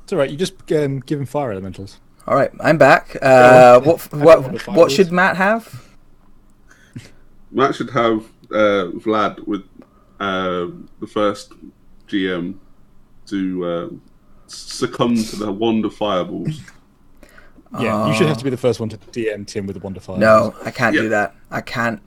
It's all right. You just give him fire elementals. All right, I'm back. What should Matt have? Matt should have Vlad with the first GM to succumb to the wand of fireballs. Yeah, you should have to be the first one to DM Tim with the wand of fire. No, I can't do that. I can't.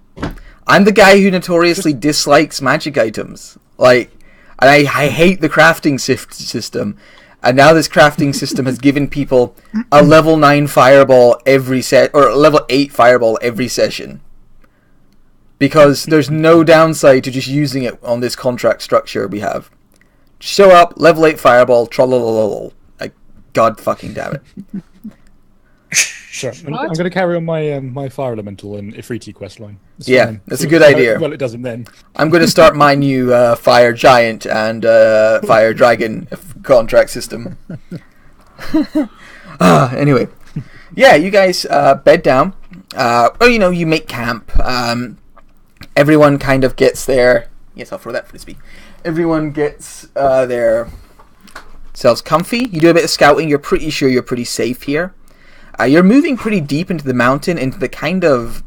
I'm the guy who notoriously dislikes magic items. Like, and I hate the crafting system. And now this crafting system has given people a level 9 fireball every set, or a level 8 fireball every session. Because there's no downside to just using it on this contract structure we have. Show up, level 8 fireball, trollololol. Like, God fucking damn it. Sure. I'm going to carry on my my fire elemental and Ifriti quest line. That's a good idea. Well, it doesn't then. I'm going to start my new fire giant and fire dragon contract system. Anyway, yeah, you guys bed down. You make camp. Everyone kind of gets their... Yes, I'll throw that frisbee. Everyone gets their selves comfy. You do a bit of scouting. You're pretty sure you're pretty safe here. You're moving pretty deep into the mountain, into the kind of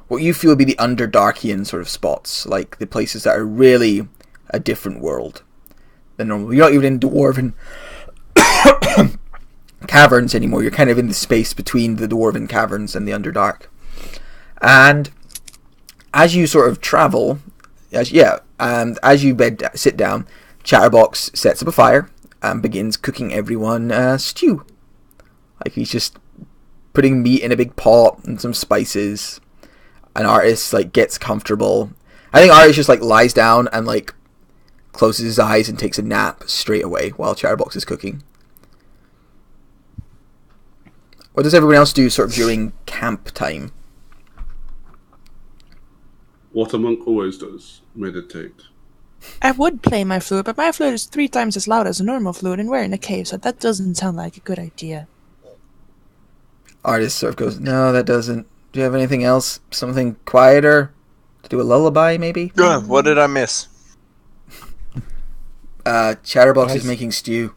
what you feel would be the Underdarkian sort of spots, like the places that are really a different world than normal. You're not even in Dwarven caverns anymore. You're kind of in the space between the Dwarven caverns and the Underdark. And as you sort of travel, as you sit down, Chatterbox sets up a fire and begins cooking everyone stew. Like, he's just putting meat in a big pot and some spices. And Artis gets comfortable. I think Artis just lies down and closes his eyes and takes a nap straight away while Chatterbox is cooking. What does everyone else do sort of during camp time? What a monk always does, meditate. I would play my flute, but my flute is 3 times as loud as a normal flute, and we're in a cave, so that doesn't sound like a good idea. Artis sort of goes, no, that doesn't. Do you have anything else? Something quieter? To do a lullaby, maybe? What did I miss? Chatterbox is making stew.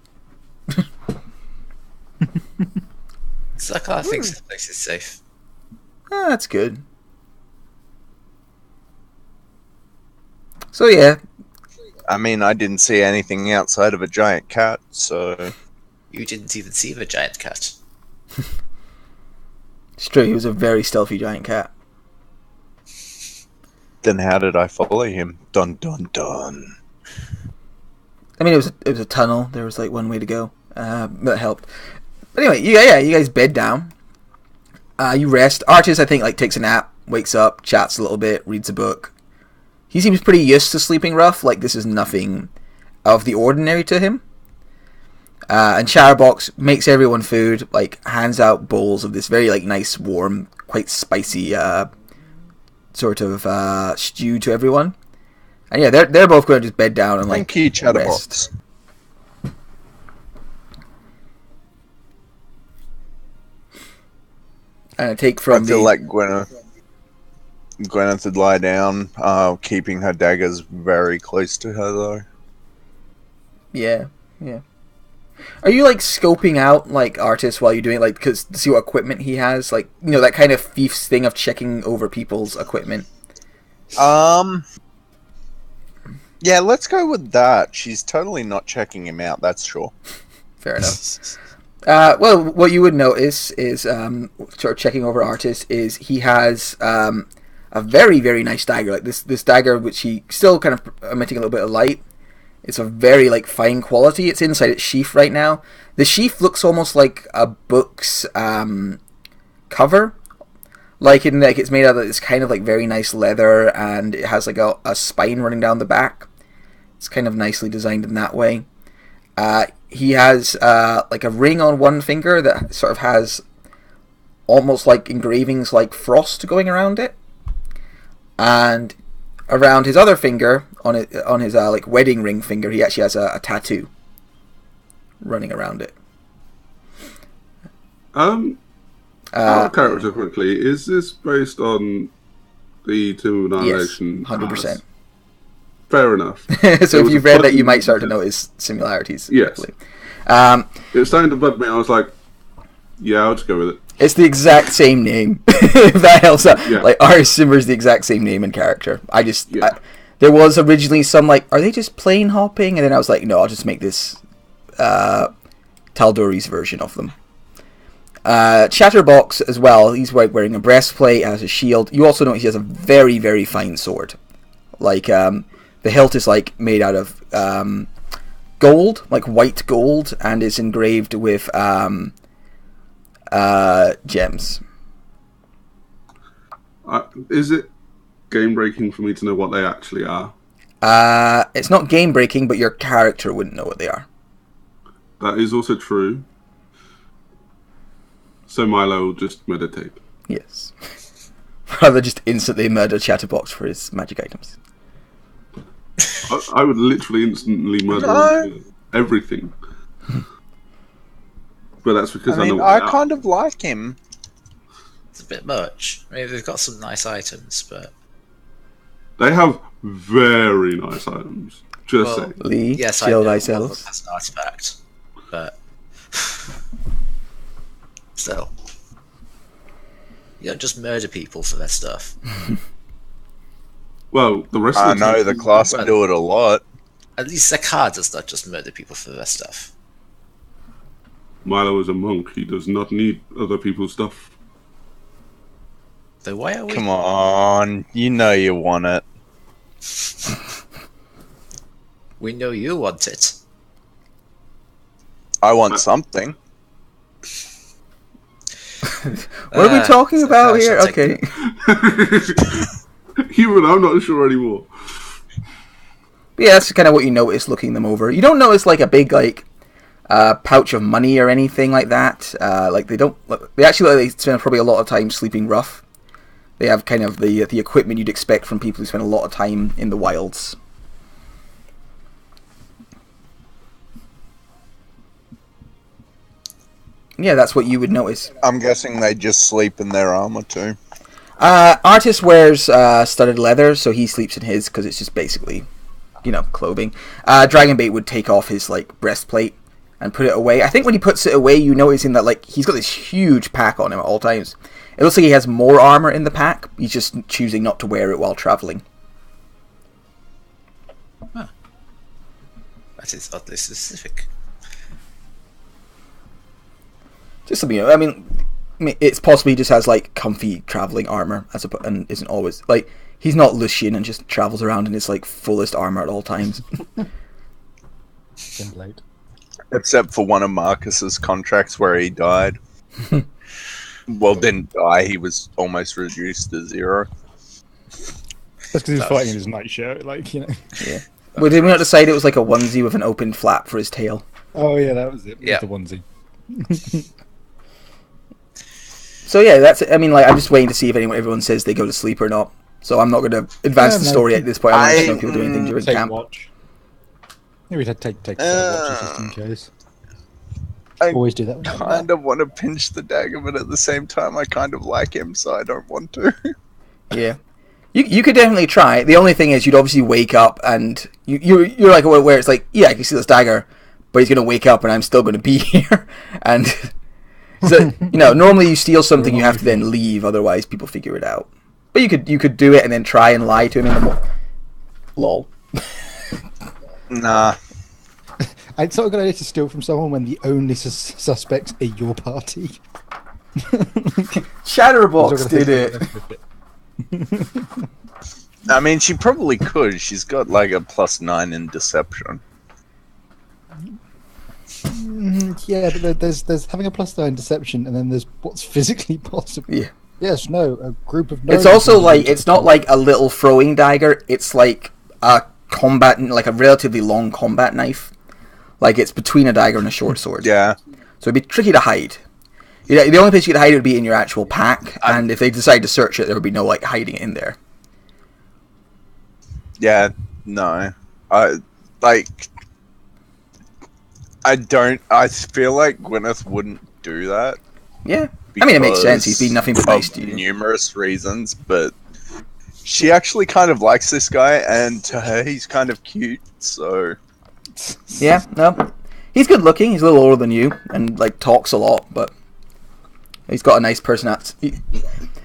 Sucker thinks the place is safe. That's good. So, yeah. I mean, I didn't see anything outside of a giant cat, so... You didn't even see the giant cat. It's true, he was a very stealthy giant cat. Then how did I follow him? Dun dun dun. I mean, it was a tunnel. There was one way to go. That helped. But anyway, you guys bed down. You rest. Artis, I think, takes a nap, wakes up, chats a little bit, reads a book. He seems pretty used to sleeping rough. This is nothing of the ordinary to him. And Chatterbox makes everyone food, hands out bowls of this very nice, warm, quite spicy sort of stew to everyone. And yeah, they're both going to just bed down and Thank you, Chatterbox. Rest. And I take from I feel like Gwyneth would lie down, keeping her daggers very close to her, though. Yeah. Are you scoping out Artis while you're doing it, because to see what equipment he has, that kind of thief's thing of checking over people's equipment? Yeah, let's go with that. She's totally not checking him out, that's sure. Fair enough. Well, what you would notice is, sort of checking over Artis, is he has a very, very nice dagger. This dagger, which he still kind of emitting a little bit of light. It's a very fine quality. It's inside its sheath right now. The sheath looks almost like a book's cover, it's made out of this kind of very nice leather, and it has a spine running down the back. It's kind of nicely designed in that way. He has a ring on one finger that sort of has almost engravings frost going around it, and around his other finger, on his wedding ring finger, he actually has a tattoo running around it. Our character quickly, is this based on the Two Annihilation? Yes, 100%. Fair enough. So if you've read that, you might start to notice similarities. Yes. It started to bug me. I was like, yeah, I'll just go with it. It's the exact same name. If that helps out. Yeah. Like, Aris Simmer is the exact same name and character. Yeah. There was originally some, like, are they just plane hopping? And then I was like, no, I'll just make this Tal'Dorei's version of them. Chatterbox as well. He's wearing a breastplate, has a shield. You also notice he has a very, very fine sword. Like, the hilt is, like, made out of gold, like white gold, and is engraved with gems. Is it game breaking for me to know what they actually are? It's not game breaking, but your character wouldn't know what they are. That is also true. So Milo will just meditate. Yes. Rather just instantly murder Chatterbox for his magic items. I would literally instantly murder everything. But that's because I know what I they are. kind of like him. It's a bit much. I mean, they've got some nice items, but They have very nice items. Just Well, saying. Lee, yes, I shield know one of thyself. them has an artifact, but still, you don't just murder people for their stuff. Well, the rest I of the know the class Well- do it a lot. At least Zakar does not just murder people for their stuff. Milo is a monk. He does not need other people's stuff. Though why are we? Come on, you know you want it. We know you want it. I want something. What are we talking so about I here? shall take Okay. Even I'm not sure anymore. But yeah, that's kind of what you notice looking them over. You don't notice like a big like pouch of money or anything like that. Like they actually they spend probably a lot of time sleeping rough. They have kind of the equipment you'd expect from people who spend a lot of time in the wilds. Yeah, that's what you would notice. I'm guessing they just sleep in their armor too. Artist wears studded leather, so he sleeps in his because it's just basically, clothing. Dragonbait would take off his like breastplate and put it away. I think when he puts it away, you notice him that like he's got this huge pack on him at all times. It looks like he has more armor in the pack. He's just choosing not to wear it while traveling. That is oddly specific. Just something, I mean, it's possible he just has like comfy traveling armor and isn't always like he's not Lucian and just travels around in his like fullest armor at all times. Late. Except for one of Marcus's contracts where he died. Well, didn't die. He was almost reduced to 0. That's because he was fighting in his nightshirt, like, Yeah. Well, did we not decide it was like a onesie with an open flap for his tail? Oh yeah, that was it. Yeah. The onesie. So yeah, that's it. I mean, like, I'm just waiting to see if everyone says they go to sleep or not. So I'm not going to advance the story at this point. I don't just know people do anything during Take camp. watch. Maybe we'd have to take watches just in case. I Always do that. kind of want to pinch the dagger, but at the same time, I kind of like him, so I don't want to. Yeah. You could definitely try. The only thing is you'd obviously wake up and you're like where it's like, yeah, I can see this dagger, but he's going to wake up and I'm still going to be here. And so, normally you steal something, you have to then leave, otherwise people figure it out. But you could do it and then try and lie to him in the morning. Lol. Nah. It's not a good idea to steal from someone when the only suspects are your party. Chatterbox did it. I mean, she probably could. She's got like a +9 in deception. Yeah, but there's having a +9 deception, and then there's what's physically possible. Yeah. Yes, no, a group of. It's also like it's not like a little throwing dagger. It's like a like a relatively long combat knife. Like it's between a dagger and a short sword. Yeah. So it'd be tricky to hide. The only place you could hide it would be in your actual pack, and if they decide to search it, there would be no like hiding it in there. Yeah. No. I feel like Gwyneth wouldn't do that. Yeah. I mean, it makes sense. He's been nothing but nice of to you. numerous reasons, but she actually kind of likes this guy, and to her, he's kind of cute. So Yeah. No. He's good looking. He's a little older than you, and like talks a lot, but he's got a nice personality.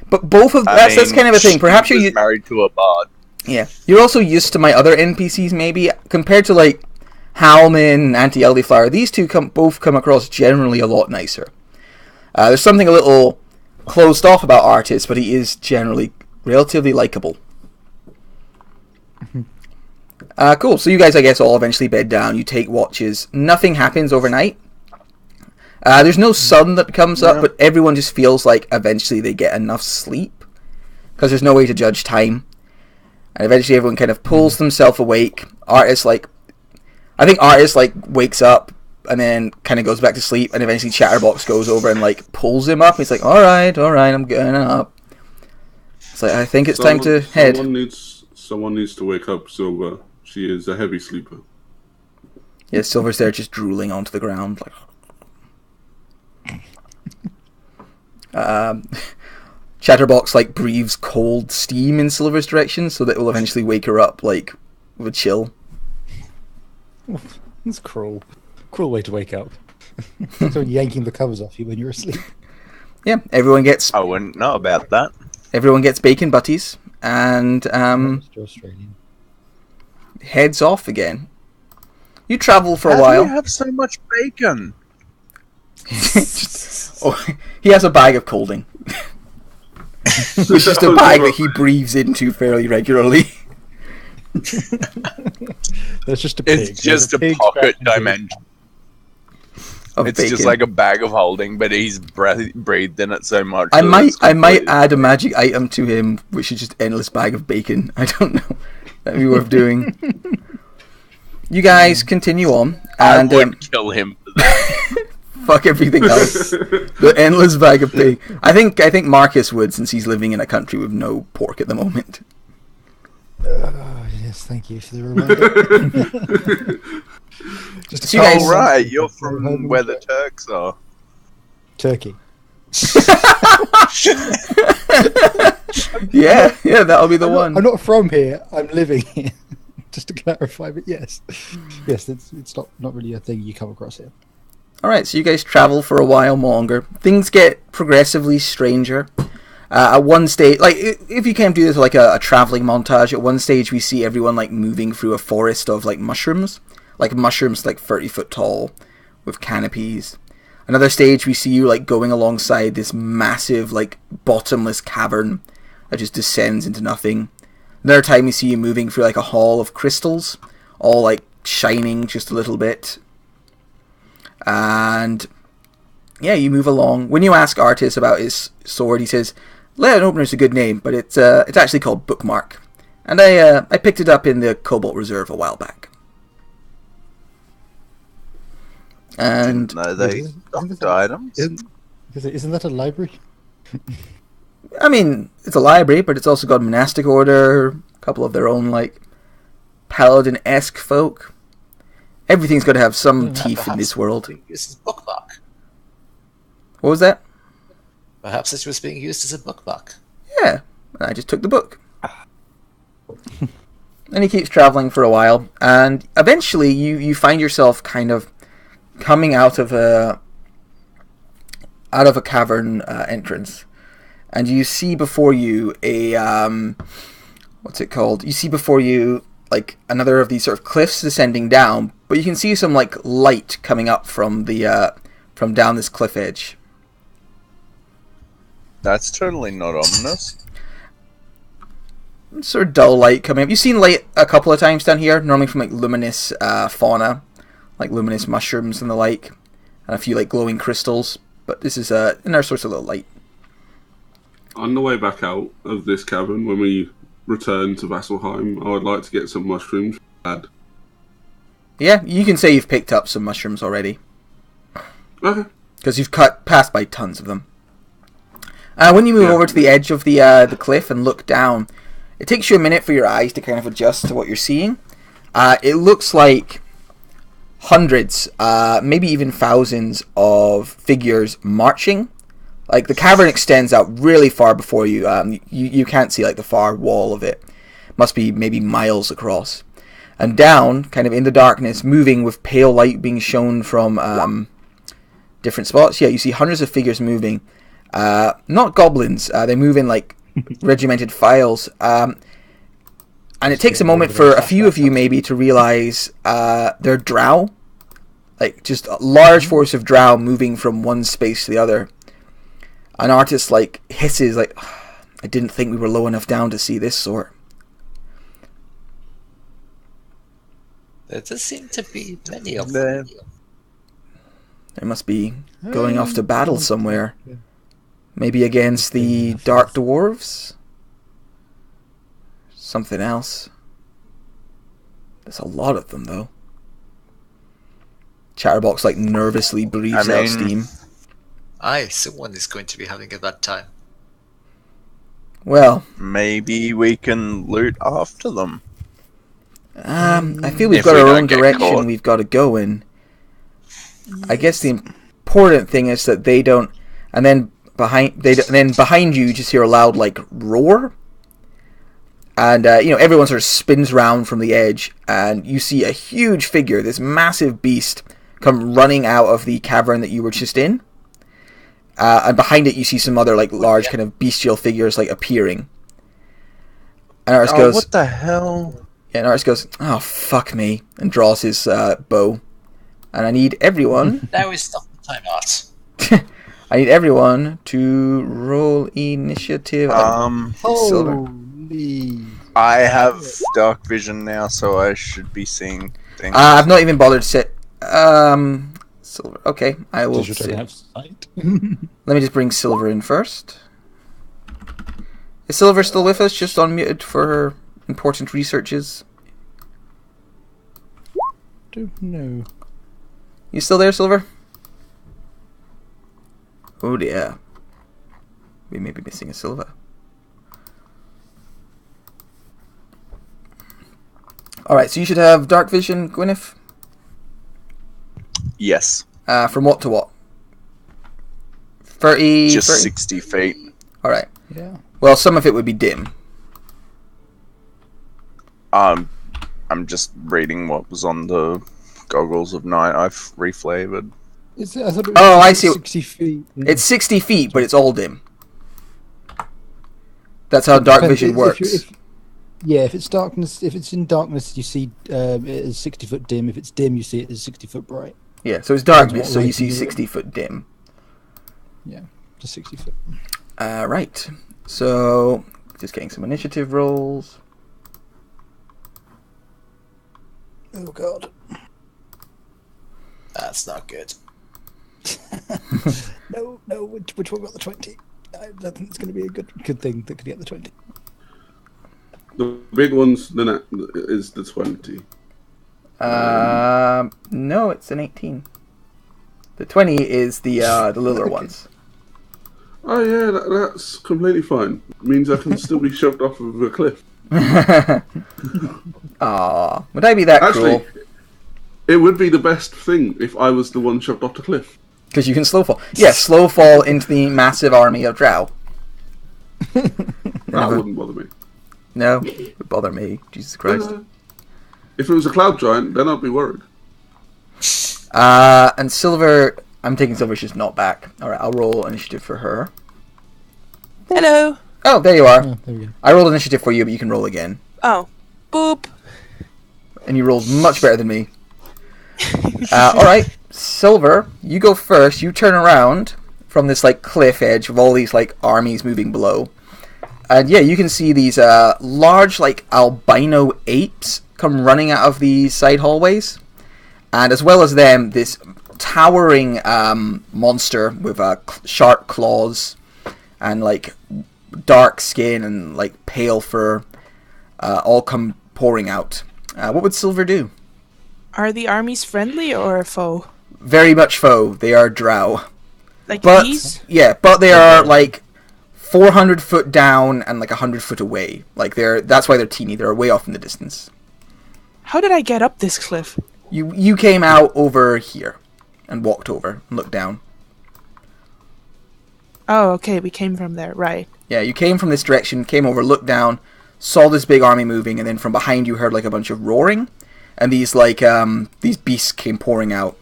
But both of that's kind of a thing. Perhaps you're married to a bard. Yeah, you're also used to my other NPCs, maybe compared to like Halman and Auntie Elderflower. These two both come across generally a lot nicer. There's something a little closed off about Artis, but he is generally relatively likable. Cool. So you guys, I guess, all eventually bed down. You take watches. Nothing happens overnight. There's no sun that comes up, but everyone just feels like eventually they get enough sleep because there's no way to judge time. And eventually everyone kind of pulls themselves awake. I think Artis wakes up and then kind of goes back to sleep, and eventually Chatterbox goes over and like pulls him up. He's like, all right, I'm getting up. It's like, I think it's time to head. Someone needs to wake up Silver. She is a heavy sleeper. Yeah, Silver's there just drooling onto the ground. Chatterbox breathes cold steam in Silver's direction, so that it will eventually wake her up with a chill. That's cruel. Cruel way to wake up. Someone yanking the covers off you when you're asleep. Yeah, everyone gets. I wouldn't know about that. Everyone gets bacon butties and heads off again. You travel for a while. How do you have so much bacon? He has a bag of colding. It's just a bag that he breathes into fairly regularly. That's just a pig. It's just a pocket dimension. It's bacon. Just like a bag of holding, but he's breathed in it so much. I might add a magic item to him, which is just endless bag of bacon. I don't know. That'd be worth doing. You guys continue on, and I would kill him for that. Fuck everything else. The endless bag of bacon. I think Marcus would, since he's living in a country with no pork at the moment. Yes, thank you for the reminder. Just you guys, right, you're from where the Turks are. Turkey. yeah, that'll be the one. I'm not from here. I'm living here. Just to clarify, but yes, it's not really a thing you come across here. All right, so you guys travel for a while longer. Things get progressively stranger. At one stage, if you can't do this a traveling montage, at one stage we see everyone moving through a forest of mushrooms, 30 foot tall, with canopies. Another stage we see you going alongside this massive bottomless cavern that just descends into nothing. Another time we see you moving through a hall of crystals, all shining just a little bit. And yeah, you move along. When you ask Artis about his sword, he says, "Lead Opener's a good name, but it's actually called Bookmark, and I picked it up in the Cobalt Reserve a while back." And no, they stocked items. Isn't that a library? I mean, it's a library, but it's also got a monastic order, a couple of their own paladin-esque folk. Everything's got to have some teeth in this world. This is bookmark. What was that? Perhaps it was being used as a bookmark. Yeah, I just took the book. And he keeps traveling for a while, and eventually you find yourself kind of coming out of a cavern entrance, and you see before you a what's it called? You see before you another of these sort of cliffs descending down, but you can see some light coming up from the from down this cliff edge. That's totally not ominous. Sort of dull light coming up. You've seen light a couple of times down here, normally from luminous fauna, luminous mushrooms and the like, and a few glowing crystals. But this is another source of little light. On the way back out of this cavern, when we return to Vasselheim, I would like to get some mushrooms. Yeah, you can say you've picked up some mushrooms already. Okay. Because you've passed by tons of them. When you move over to the edge of the cliff and look down, it takes you a minute for your eyes to kind of adjust to what you're seeing. It looks like hundreds, maybe even thousands of figures marching. The cavern extends out really far before you. You can't see the far wall of it. Must be maybe miles across. And down, kind of in the darkness, moving with pale light being shown from different spots. Yeah, you see hundreds of figures moving. Not goblins. They move in like regimented files. And it takes a moment for a few of you maybe to realize they're drow. Like, just a large force of drow moving from one space to the other. An artist, like, hisses, like, I didn't think we were low enough down to see this sort. There does seem to be many of them. They must be going off to battle somewhere. Maybe against the Dark Dwarves? Something else. There's a lot of them, though. Chatterbox, like, nervously breathes out steam. Aye, someone is going to be having a bad time. Well, maybe we can loot after them. I feel we've got our own direction we've got to go in. I guess the important thing is that they don't, and then behind you just hear a loud like roar, and everyone sort of spins round from the edge, and you see a huge figure, this massive beast, come running out of the cavern that you were just in. And behind it, you see some other like large kind of bestial figures like appearing. And Artis goes, "What the hell?" Yeah, and Artis goes, "Oh fuck me," and draws his bow. And I need everyone. Now is not the time, Art. I need everyone to roll initiative. Silver. Holy. I have dark vision now, so I should be seeing things. I've not even bothered to set. Silver. Okay, I will. Does your turn have sight? Let me just bring Silver in first. Is Silver still with us? Just unmuted for her important researches. Don't know. You still there, Silver? Oh dear. We may be missing a Silver. Alright, so you should have dark vision, Gwyneth? Yes. From what to what? 30? Just 30? 60 feet. Alright. Yeah. Well, some of it would be dim. I'm just reading what was on the goggles of night I've reflavored. Is it, I thought it was Oh, I see. 60 feet. Yeah. It's 60 feet, but it's all dim. That's how dark vision works. If it's darkness, if it's in darkness, you see it as 60 foot dim. If it's dim, you see it as 60 foot bright. Yeah, so it's darkness, Depends so what you light see you're in. 60 foot dim. Yeah, just 60 foot. Right. So, just getting some initiative rolls. Oh god. That's not good. No, which one got the 20? I don't think it's going to be a good thing that could get the 20. The big one's is the 20. No, it's an 18. The 20 is the littler ones. Oh yeah, that's completely fine. It means I can still be shoved off of a cliff. Aw, would I be that Actually, cruel? it would be the best thing if I was the one shoved off the cliff. Because you can slow fall. Yeah, slow fall into the massive army of drow. That wouldn't bother me. No, it would bother me. Jesus Christ. If it was a cloud giant, then I'd be worried. And Silver, I'm taking Silver, she's not back. Alright, I'll roll initiative for her. Hello. Oh, there you are. Oh, there we go. I rolled initiative for you, but you can roll again. Oh. Boop. And you rolled much better than me. Alright, Silver, you go first. You turn around from this like cliff edge of all these like armies moving below. And yeah, you can see these large like albino apes come running out of these side hallways. And as well as them, this towering monster with sharp claws and like dark skin and like pale fur all come pouring out. What would Silver do? Are the armies friendly or foe? Very much foe. They are drow. Like But these? yeah, but they are like 400 foot down and like 100 foot away. Like that's why they're teeny. They're way off in the distance. How did I get up this cliff? You came out over here and walked over and looked down. Oh, okay, we came from there, right. Yeah, you came from this direction, came over, looked down, saw this big army moving, and then from behind you heard like a bunch of roaring. and these these beasts came pouring out,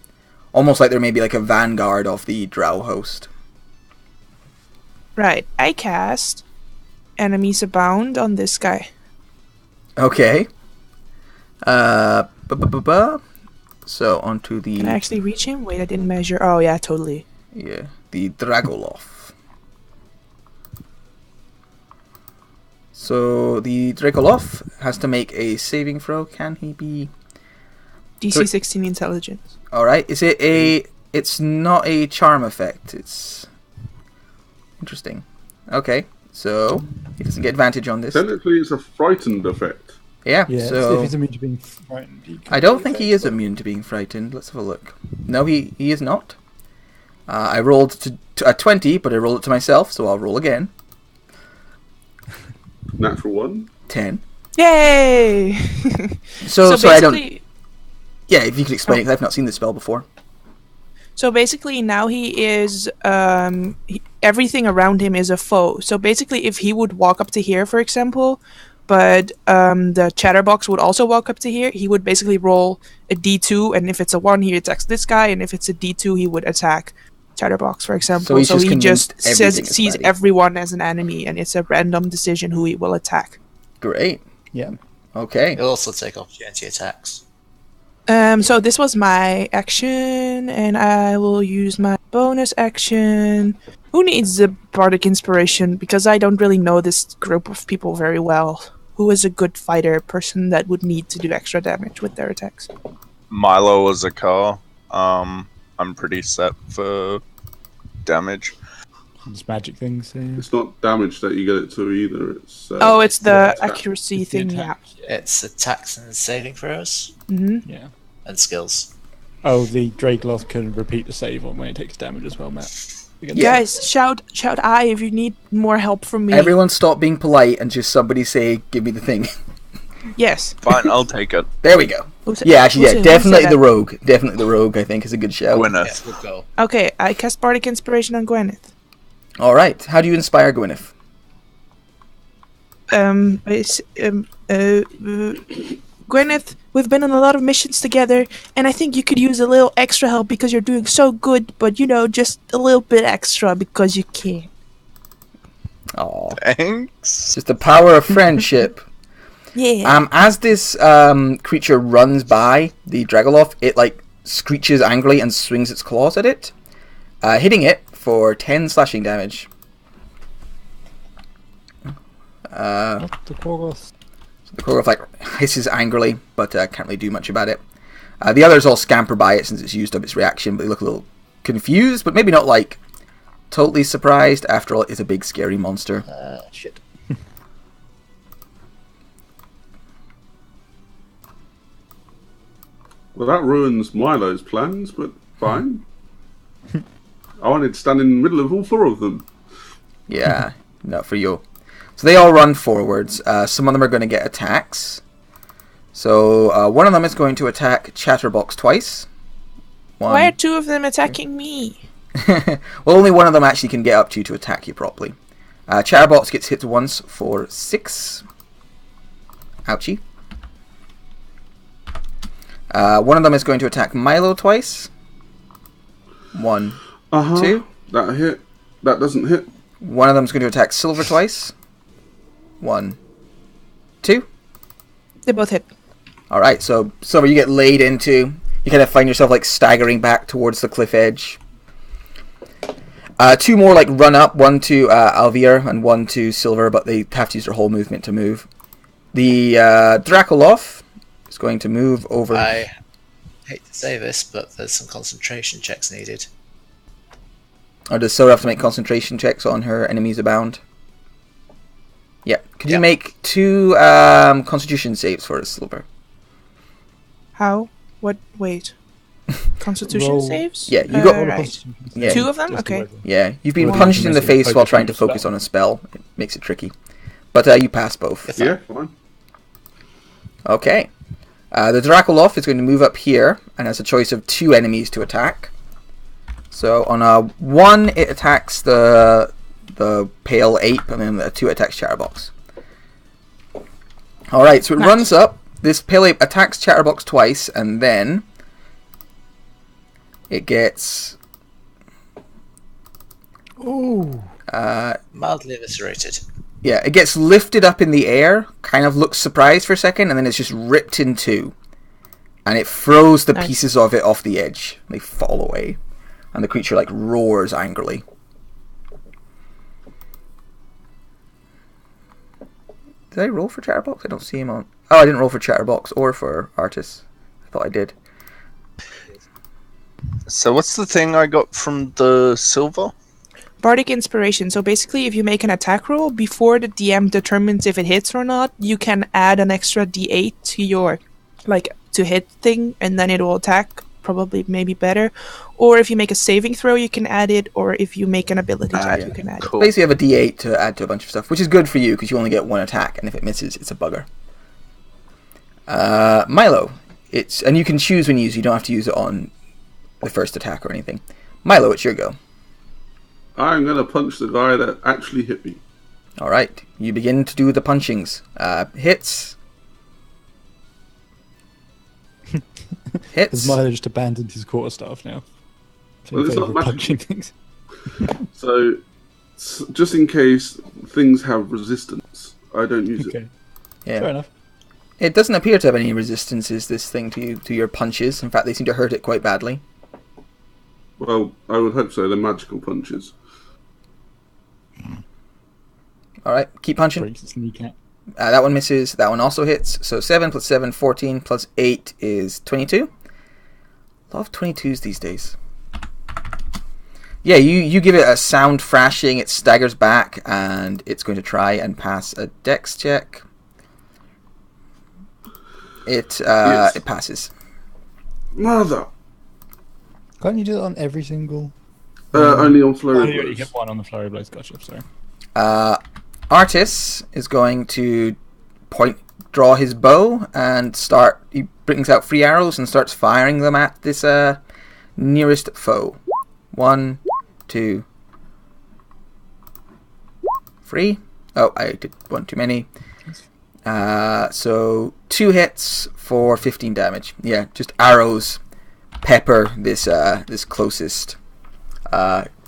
almost like there may be like a vanguard of the drow host. Right. I cast Enemies Abound on this guy. Okay. So onto the. Can I actually reach him? Wait, I didn't measure. Oh yeah, totally. Yeah, the Dragoloff. So the Dragoloff has to make a saving throw. Can he be? DC 16 intelligence. All right. Is it a? It's not a charm effect. It's interesting. Okay, so he doesn't get advantage on this. Technically, it's a frightened effect. Yeah. Yeah, So if he's immune to being frightened. He I don't think he is immune to being frightened. Let's have a look. No, he is not. I rolled to a 20, but I rolled it to myself, so I'll roll again. Natural 1. 10. Yay! So I don't. basically, Yeah, if you could explain it, 'cause I've not seen this spell before. so basically now he is everything around him is a foe. So basically, if he would walk up to here, for example, but the chatterbox would also walk up to here, he would basically roll a D2, and if it's a 1, he attacks this guy, and if it's a D2, he would attack chatterbox, for example. he's So just he just convinced everything is sees bad. everyone as an enemy, and it's a random decision who he will attack. Great. Yeah. Okay. He'll also take opportunity attacks. So this was my action, and I will use my bonus action. Who needs the bardic inspiration? Because I don't really know this group of people very well. Who is a good fighter person that would need to do extra damage with their attacks? Milo as a car. I'm pretty set for damage. Just magic things. Yeah. It's not damage that you get it to either. It's It's the attack. accuracy It's the thing, yeah. attack. It's attacks and saving throws Mm-hmm. Yeah. and skills. Oh, the Dragoloth can repeat the save on when it takes damage as well, Matt. Against Yeah. Guys, shout I if you need more help from me. Everyone stop being polite and just somebody say, give me the thing. Yes. Fine, I'll take it. There we go. Who said- Yeah, who actually, said- yeah, who definitely said the that? rogue. Definitely the rogue, I think, is a good shout. Gwyneth. We'll go. Okay, I cast bardic inspiration on Gwyneth. All right. How do you inspire Gwyneth? Gwyneth, we've been on a lot of missions together, and I think you could use a little extra help because you're doing so good, but just a little bit extra because you can. Oh, Thanks. just the power of friendship. Yeah. As this creature runs by the Dragoloff, it screeches angrily and swings its claws at it, hitting it for 10 slashing damage. The Korgoth. The Korgoth hisses angrily, but can't really do much about it. The others all scamper by it since it's used up its reaction, but they look a little confused, but maybe not totally surprised. After all, it's a big scary monster. Shit. Well, that ruins Milo's plans, but fine. I wanted to stand in the middle of all 4 of them. Yeah, not for you. So they all run forwards. Some of them are going to get attacks. So one of them is going to attack Chatterbox twice. Why are 2 of them attacking me? Well, only one of them actually can get up to you to attack you properly. Chatterbox gets hit once for 6. Ouchie. One of them is going to attack Milo twice. 1, 2. That hit. That doesn't hit. One of them is going to attack Silver twice. 1, 2. They both hit. Alright, so Silver, you get laid into. You kind of find yourself staggering back towards the cliff edge. 2 more run up, one to Alvier and one to Silver, but they have to use their whole movement to move. The Dracoloff is going to move over. I hate to say this, but there's some concentration checks needed. Or does Silver have to make concentration checks on her enemies abound? Yeah. Could you make 2 Constitution saves for us, Silver? How? What? Wait. Constitution Roll. saves? Yeah, you got- right. Yeah. 2 of them? Just Okay. whatever. Yeah. You've been Well, punched you in the can face while focus trying on to the focus spell. on a spell. It makes it tricky. But you pass both. Yeah, fine. Okay. The Dracoloff is going to move up here and has a choice of 2 enemies to attack. So on a 1, it attacks the pale ape, and then a 2 attacks Chatterbox. Alright, so it Nice. runs up, this Pale Ape attacks Chatterbox twice, and then it gets Mildly eviscerated. yeah, it gets lifted up in the air, kind of looks surprised for a second, and then it's just ripped in two. And it throws the Nice. pieces of it off the edge. They fall away. And the creature, like, roars angrily. Did I roll for Chatterbox? I don't see him on... Oh, I didn't roll for Chatterbox or for Artis. I thought I did. So what's the thing I got from the silver? Bardic Inspiration. So basically, if you make an attack roll, before the DM determines if it hits or not, you can add an extra d8 to your, like, to hit thing, and then it will attack, probably maybe better. Or if you make a saving throw, you can add it, or if you make an ability check, you can add it. Cool. Basically, you have a d8 to add to a bunch of stuff, which is good for you, because you only get one attack, and if it misses, it's a bugger. Milo. And you can choose when you use it. You don't have to use it on the first attack or anything. Milo, it's your go. I'm going to punch the guy that actually hit me. Alright, you begin to do the punchings. Hits. Has Hits. Milo just abandoned his quarterstaff now? In Well, it's favour not of magic. punching things. So, just in case things have resistance, I don't use it. Okay, Yeah. fair enough. It doesn't appear to have any resistances, this thing, to your punches. In fact, they seem to hurt it quite badly. Well, I would hope so. They're magical punches. Alright, keep punching. Breaks its kneecap. That one misses. That one also hits. So 7 plus 7, 14 plus 8 is 22. A lot of 22s these days. Yeah, you give it a sound thrashing. It staggers back, and it's going to try and pass a dex check. It Yes. it passes. Mother! Can't you do that on every single? Only on Oh, flurry you blows. get one on the flurry blades. Gotcha. Sorry. Artis is going to draw his bow and start. He brings out 3 arrows and starts firing them at this nearest foe. 1, 2, 3. Oh, I did one too many. So 2 hits for 15 damage. Yeah, just arrows pepper this this closest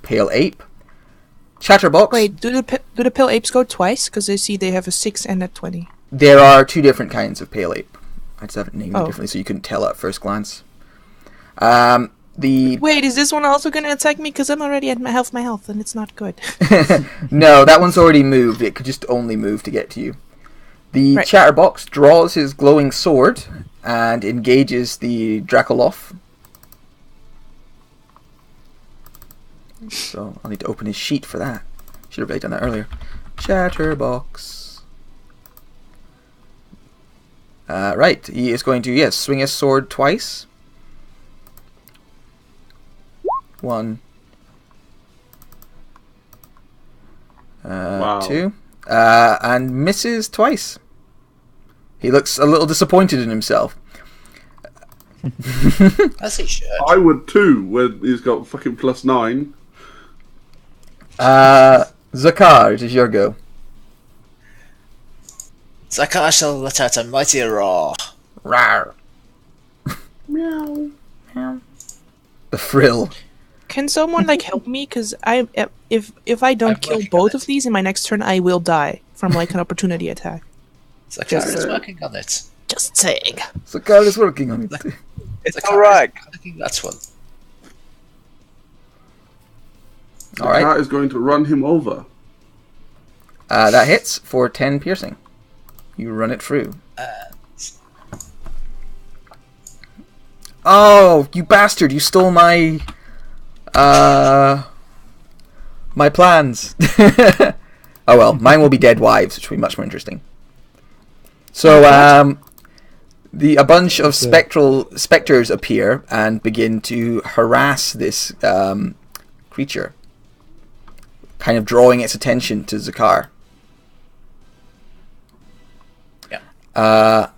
pale ape. Chatterbox. Wait, do the pale apes go twice? Because I see they have a 6 and a 20. There are 2 different kinds of pale ape. I just haven't named them Oh. differently, so you couldn't tell at first glance. The Wait, is this one also going to attack me? Because I'm already at my health, and it's not good. no, that one's already moved. It could just only move to get to you. The Right. Chatterbox draws his glowing sword and engages the Dracoloff. So I'll need to open his sheet for that. Should have really done that earlier. Chatterbox. Right, he is going to, swing his sword twice. 1. Wow. 2. And misses twice. He looks a little disappointed in himself. As he should. I would too, when he's got fucking +9. Zakar, it is your go. Zakar shall let out a mighty roar. Rawr. Meow. The frill. Can someone help me? Because if I don't I'm kill working both on of it. these in my next turn, I will die from an opportunity attack. Zakar is working on it. Just saying. Zakar is working on it. It's Zakar alright. is working that one. Alright. That is going to run him over. That hits for 10 piercing. You run it through. Oh, you bastard! You stole my my plans. Oh well, mine will be dead wives, which will be much more interesting. So, a bunch of specters appear and begin to harass this creature, kind of drawing its attention to Zakar. Yeah.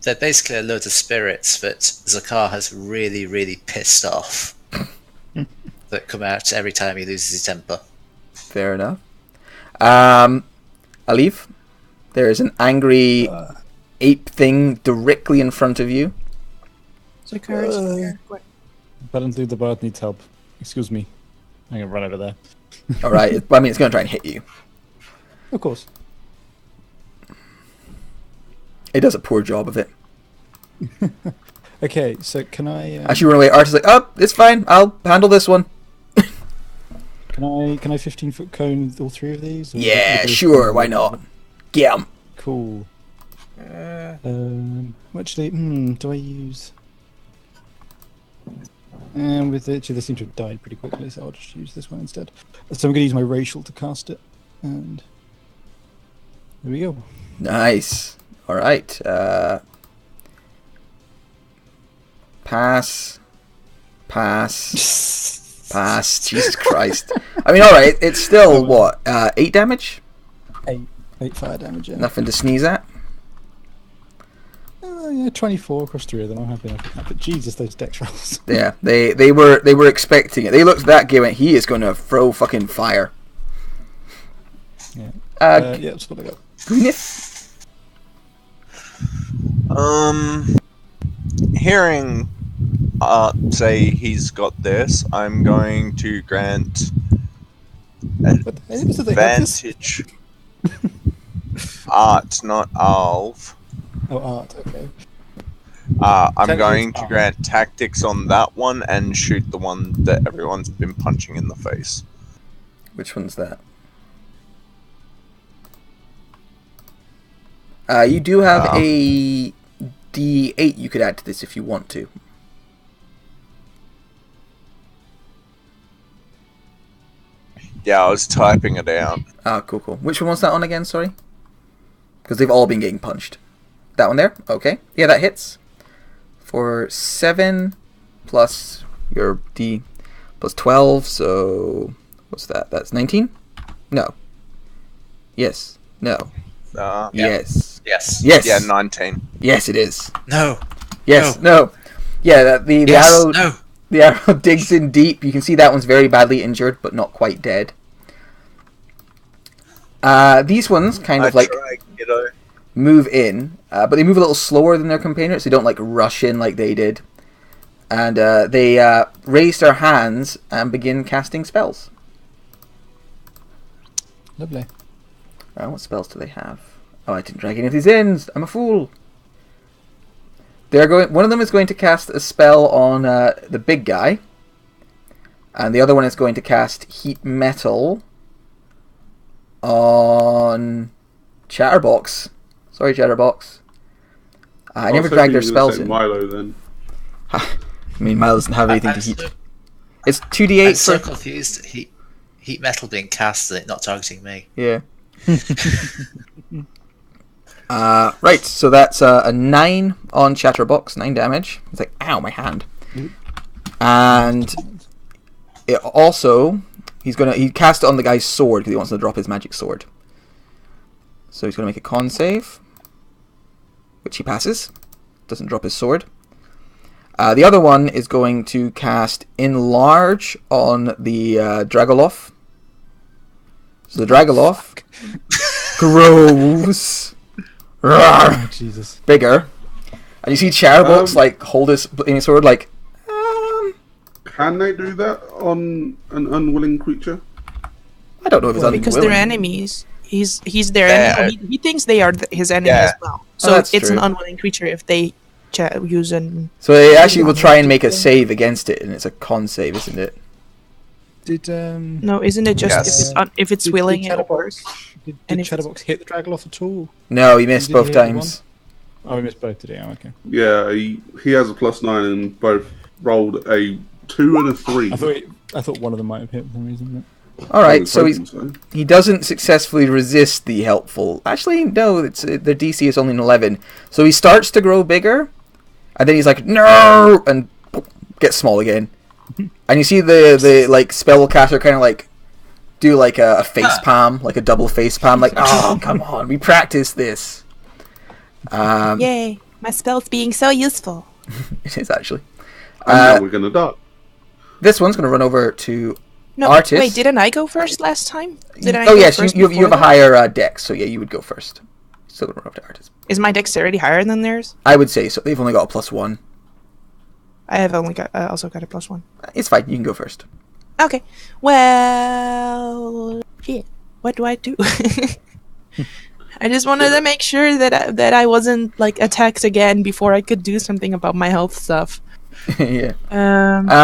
They're basically a load of spirits that Zakar has really, really pissed off. That come out every time he loses his temper. Fair enough. Alif, there is an angry ape thing directly in front of you. So courage. Apparently the bird needs help. Excuse me. I'm gonna run over there. All right. I mean, it's going to try and hit you. Of course. It does a poor job of it. Okay, so can I? As you run away, Art's like, "Oh, it's fine. I'll handle this one." Can I 15-foot cone all three of these? Or Yeah, is it- sure. Why not? Get 'em. Cool. Actually, do I use? With it, they seem to have died pretty quickly, so I'll just use this one instead. So I'm going to use my racial to cast it, and there we go. Nice. All right. Pass. Jesus Christ. I mean, all right. It's still what? 8 damage. 8 fire damage. Yeah. Nothing to sneeze at. Yeah, 24 across 3 of them. I'm happy enough with that. But Jesus, those dex rolls. Yeah, they were expecting it. They looked at that game and he is going to throw fucking fire. Yeah. Yeah, that's what I got. Gwyneth? Hearing say he's got this, I'm going to grant What the hell did they have this? advantage. Art, not Alv. Oh, art. Okay. I'm Technically going it's to art. grant tactics on that one and shoot the one that everyone's been punching in the face. Which one's that? You do have a D8 you could add to this if you want to. Yeah, I was typing it out. Ah, cool. Which one was that on again, sorry? Because they've all been getting punched. That one there? Okay. Yeah, that hits. For 7 plus your D plus 12, so... What's that? That's 19? No. Yes. No. Yeah. Yes. Yes. Yes. Yeah, 19. Yes, it is. No. Yes. No. Yeah, the Yes. arrow... No. The arrow digs in deep. You can see that one's very badly injured, but not quite dead. These ones kind of like try, kiddo. move in, but they move a little slower than their companions. They don't like rush in like they did. And they raise their hands and begin casting spells. Lovely. What spells do they have? Oh, I didn't drag any of these in. I'm a fool. They're going. One of them is going to cast a spell on the big guy, and the other one is going to cast heat metal on Chatterbox. Sorry, Chatterbox. I never dragged their spells in. Milo, then. I mean, Milo doesn't have anything to heat. So, It's I'm 2d8 so for. confused. Heat metal being cast and it not targeting me. Yeah. Right, so that's a 9 on Chatterbox, 9 damage. It's like, ow, my hand. And it also, he cast it on the guy's sword because he wants to drop his magic sword. So he's going to make a con save, which he passes. Doesn't drop his sword. The other one is going to cast Enlarge on the Dragoloff. So the Dragoloff grows Oh, Jesus. bigger, and you see Chatterbox like hold his flaming sword like. Can they do that on an unwilling creature? I don't know if it's Because they're unwilling. enemies. He's their Yeah. enemy. He thinks they are his enemy Yeah. as well. So that's it's an true. unwilling creature if they use an. So they actually will try and make a save against it, and it's a con save, isn't it? Did No, isn't it just Yes. if it's willing it works? Did And if Chatterbox hit the Dragoloff at all? No, he missed Did both he hit the times. Oh, we missed both today. Oh, okay. Yeah, he has a +9 and both rolled a 2 and a 3. I thought one of them might have hit for some reason. All I right, was so hoping he doesn't successfully resist the helpful. Actually, no, the DC is only an 11. So he starts to grow bigger, and then he's like, no, and gets small again. And you see the like spellcaster kind of like do like a face palm, like a double face palm, like, oh, come on, we practiced this. Yay! My spell's being so useful. It is actually. And now we're gonna die. This one's going to run over to No, Artist. wait, didn't I go first last time? Did I Oh go yes, first you have before a that? higher dex, so yeah, you would go first. Still gonna run up to Artis. Is my dexterity higher than theirs? I would say so. They've only got a +1. I also got a +1. It's fine. You can go first. Okay. Well, shit. What do I do? I just wanted to make sure that I wasn't like attacked again before I could do something about my health stuff. Yeah.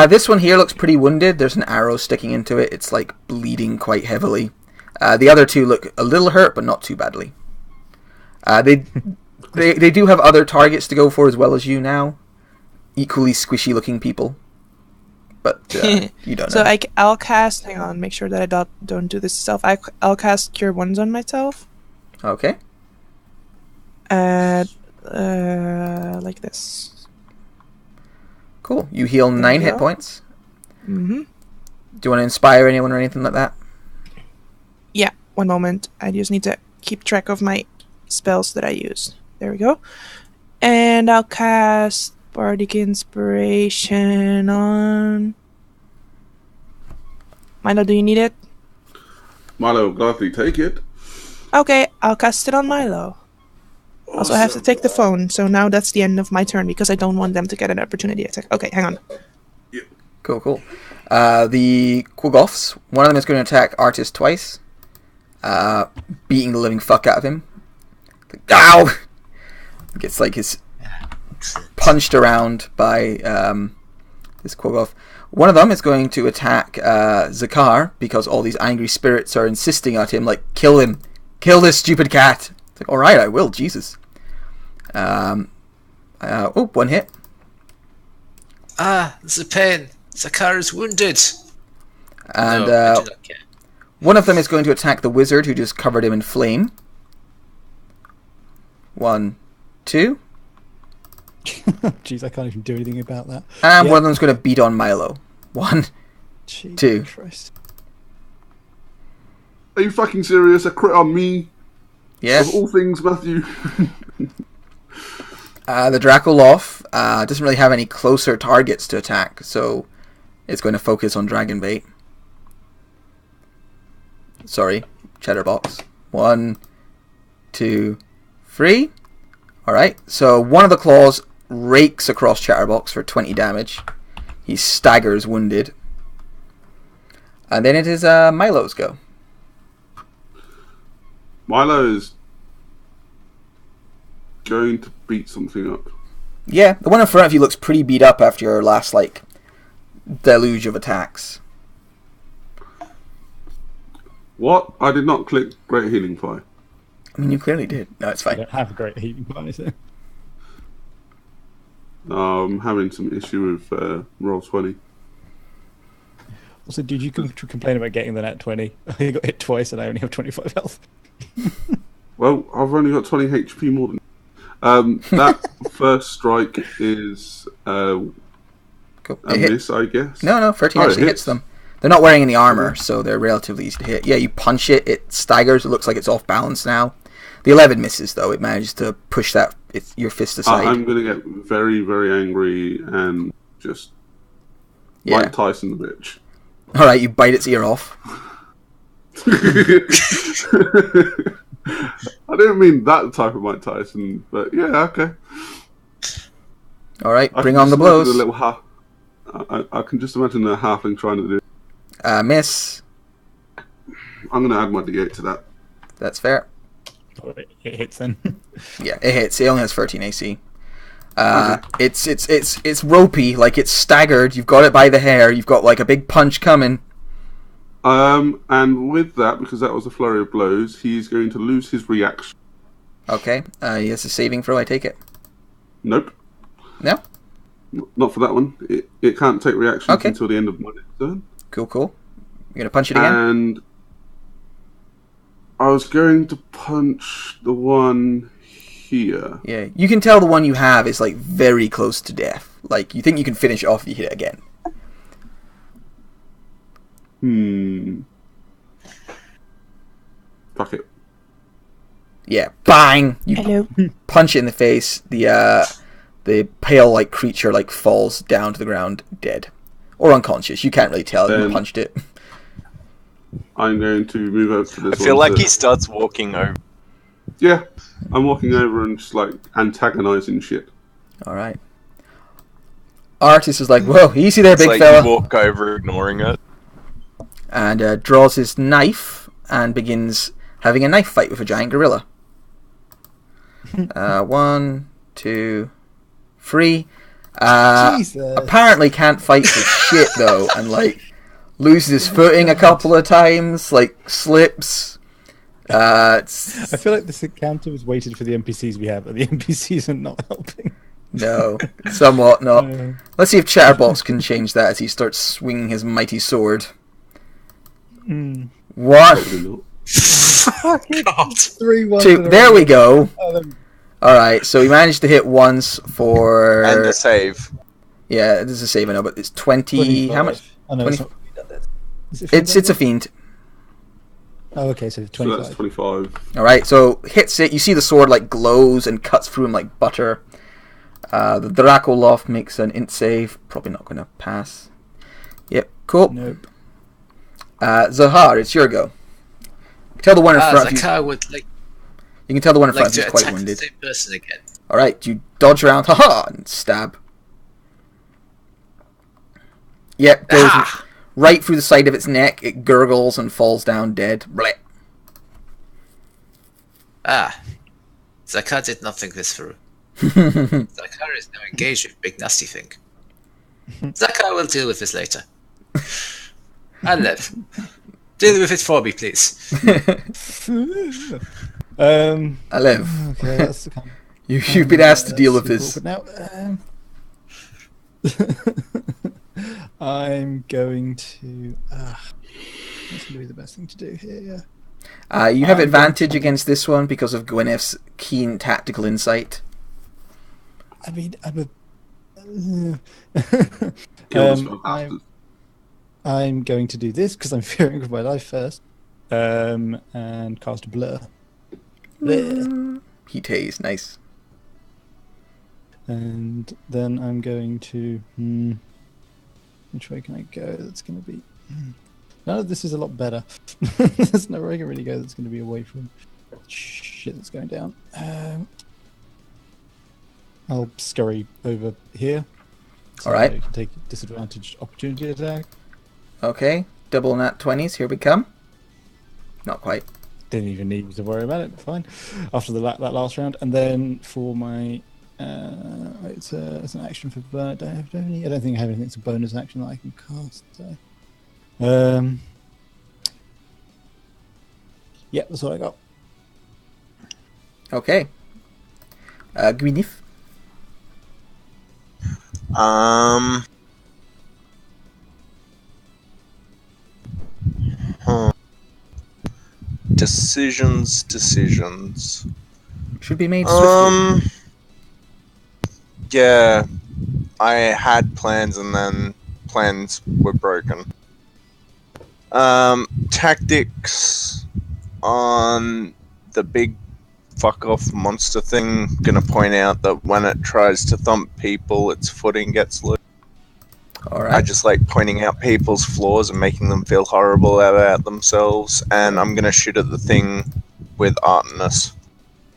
This one here looks pretty wounded. There's an arrow sticking into it. It's like bleeding quite heavily. The other two look a little hurt, but not too badly. They do have other targets to go for as well as you now. Equally squishy looking people. But you don't know. So I'll cast. Hang on, make sure that I don't do this self. I'll cast Cure Wounds on myself. Okay. Like this. Cool. You heal 9 hit points. Mm-hmm. Do you want to inspire anyone or anything like that? Yeah. One moment. I just need to keep track of my spells that I used. There we go. And I'll cast Bardic Inspiration on Milo. Do you need it? Milo will gladly take it. Okay, I'll cast it on Milo. Also, I have to take the phone, so now that's the end of my turn because I don't want them to get an opportunity attack. Okay, hang on. Cool. The Quogoths, one of them is going to attack Artis twice, beating the living fuck out of him. Ow! Gets like his punched around by this Quogoth. One of them is going to attack Zakar because all these angry spirits are insisting at him, like, kill him, kill this stupid cat. It's like, all right, I will. Jesus. One hit. There's a pain. Zakar is wounded. And No, I do not care. one of them is going to attack the wizard who just covered him in flame. 1, 2. Jeez, I can't even do anything about that. And one of them's going to beat on Milo. 1, Jesus 2. Christ. Are you fucking serious? A crit on me? Yes. Of all things, Matthew. The Dracoloth doesn't really have any closer targets to attack, so it's going to focus on Dragonbait. Sorry, Chatterbox. 1, 2, 3. Alright, so one of the claws rakes across Chatterbox for 20 damage. He staggers wounded. And then it is Milo's go. Milo's going to beat something up. Yeah, the one in front of you looks pretty beat up after your last, like, deluge of attacks. What? I did not click Great Healing Fire. I mean, you clearly did. No, it's I fine. don't have a great healing plan, is it? I'm having some issue with roll 20. Also, did you complain about getting the nat 20? I got hit twice and I only have 25 health. Well, I've only got 20 HP more than... that first strike is Cool. a miss, I guess. No, 13 Oh, it actually hits hits. them. They're not wearing any armor, so they're relatively easy to hit. Yeah, you punch it, it staggers, it looks like it's off balance now. The 11 misses, though. It manages to push your fist aside. I'm going to get very, very angry and just Mike Tyson the bitch. Alright, you bite its ear off. I didn't mean that type of Mike Tyson, but yeah, okay. Alright, I bring can on the just imagine blows. a little I can just imagine a halfling trying to do it. Miss. I'm going to add my d8 to that. That's fair. Oh, it hits then. Yeah, it hits. It only has 13 AC. It's ropey, like it's staggered. You've got it by the hair. You've got like a big punch coming. And with that, because that was a flurry of blows, he's going to lose his reaction. Okay, he has a saving throw, I take it. Nope. No? Not for that one. It can't take reactions Okay. until the end of my next turn. Cool. You're going to punch it again? And I was going to punch the one here. Yeah, you can tell the one you have is like very close to death. Like, you think you can finish it off if you hit it again. Fuck it. Yeah, bang! You Hello. punch it in the face. The pale like creature like falls down to the ground dead. Or unconscious. You can't really tell if you punched it. I'm going to move over to this one. I feel like to- he starts walking over Yeah, I'm walking over and just like antagonizing shit. All right. Artis is like, whoa, easy there, It's big like fella. you walk over, ignoring it. And draws his knife and begins having a knife fight with a giant gorilla. 1, 2, 3. Jesus. Apparently can't fight for shit though, and like loses his footing a couple of times, like slips. I feel like this encounter was weighted for the NPCs we have, but the NPCs are not helping. No, somewhat not. Let's see if Chatterbox can change that as he starts swinging his mighty sword. What? God. 3, 1, 2. There we go. Oh, All right, so we managed to hit once for. And a save. Yeah, this is a save I know, but it's 20. How much? Oh, no, 20... it's not. It's a fiend. Oh, okay, so So 25. that's 25. All right, so hits it. You see the sword like glows and cuts through him like butter. The Dracoloff makes an int save. Probably not going to pass. Yep, cool. Nope. Zahar, it's your go. Tell the one in front of you. Zakar would like You can tell the one in front of you to is quite attack the wounded. same person again. All right, you dodge around, haha, and stab. Yep, goes right through the side of its neck. It gurgles and falls down dead. Blech. Zakar did not think this through. Zakar is now engaged with Big Nasty Thing. Zakar will deal with this later. I'll live. Deal with it for me, please. I live. Okay, that's the kind of, You've been asked to deal with this. But now, I'm going to. What's going to be the best thing to do here? You have advantage against this one because of Gwyneth's keen tactical insight. I mean, I'm going to do this because I'm fearing for my life first, and cast a blur. Blur. Heat haze, nice. And then I'm going to. Which way can I go? That's going to be. No, this is a lot better. There's nowhere I can really go that's going to be away from shit that's going down. I'll scurry over here. So All right. I can take disadvantaged opportunity attack. Okay, double nat 20s, here we come. Not quite. Didn't even need to worry about it, but fine. After that last round. And then for my. It's an action for burn. I don't think I have anything that's a bonus action that I can cast. So. Yeah, that's what I got. Okay. Gwyneth. Decisions. Should be made swiftly. Yeah, I had plans and then plans were broken. Tactics on the big fuck off monster thing. Gonna point out that when it tries to thump people, its footing gets loose. Alright. I just like pointing out people's flaws and making them feel horrible about themselves, and I'm gonna shoot at the thing with Artemis.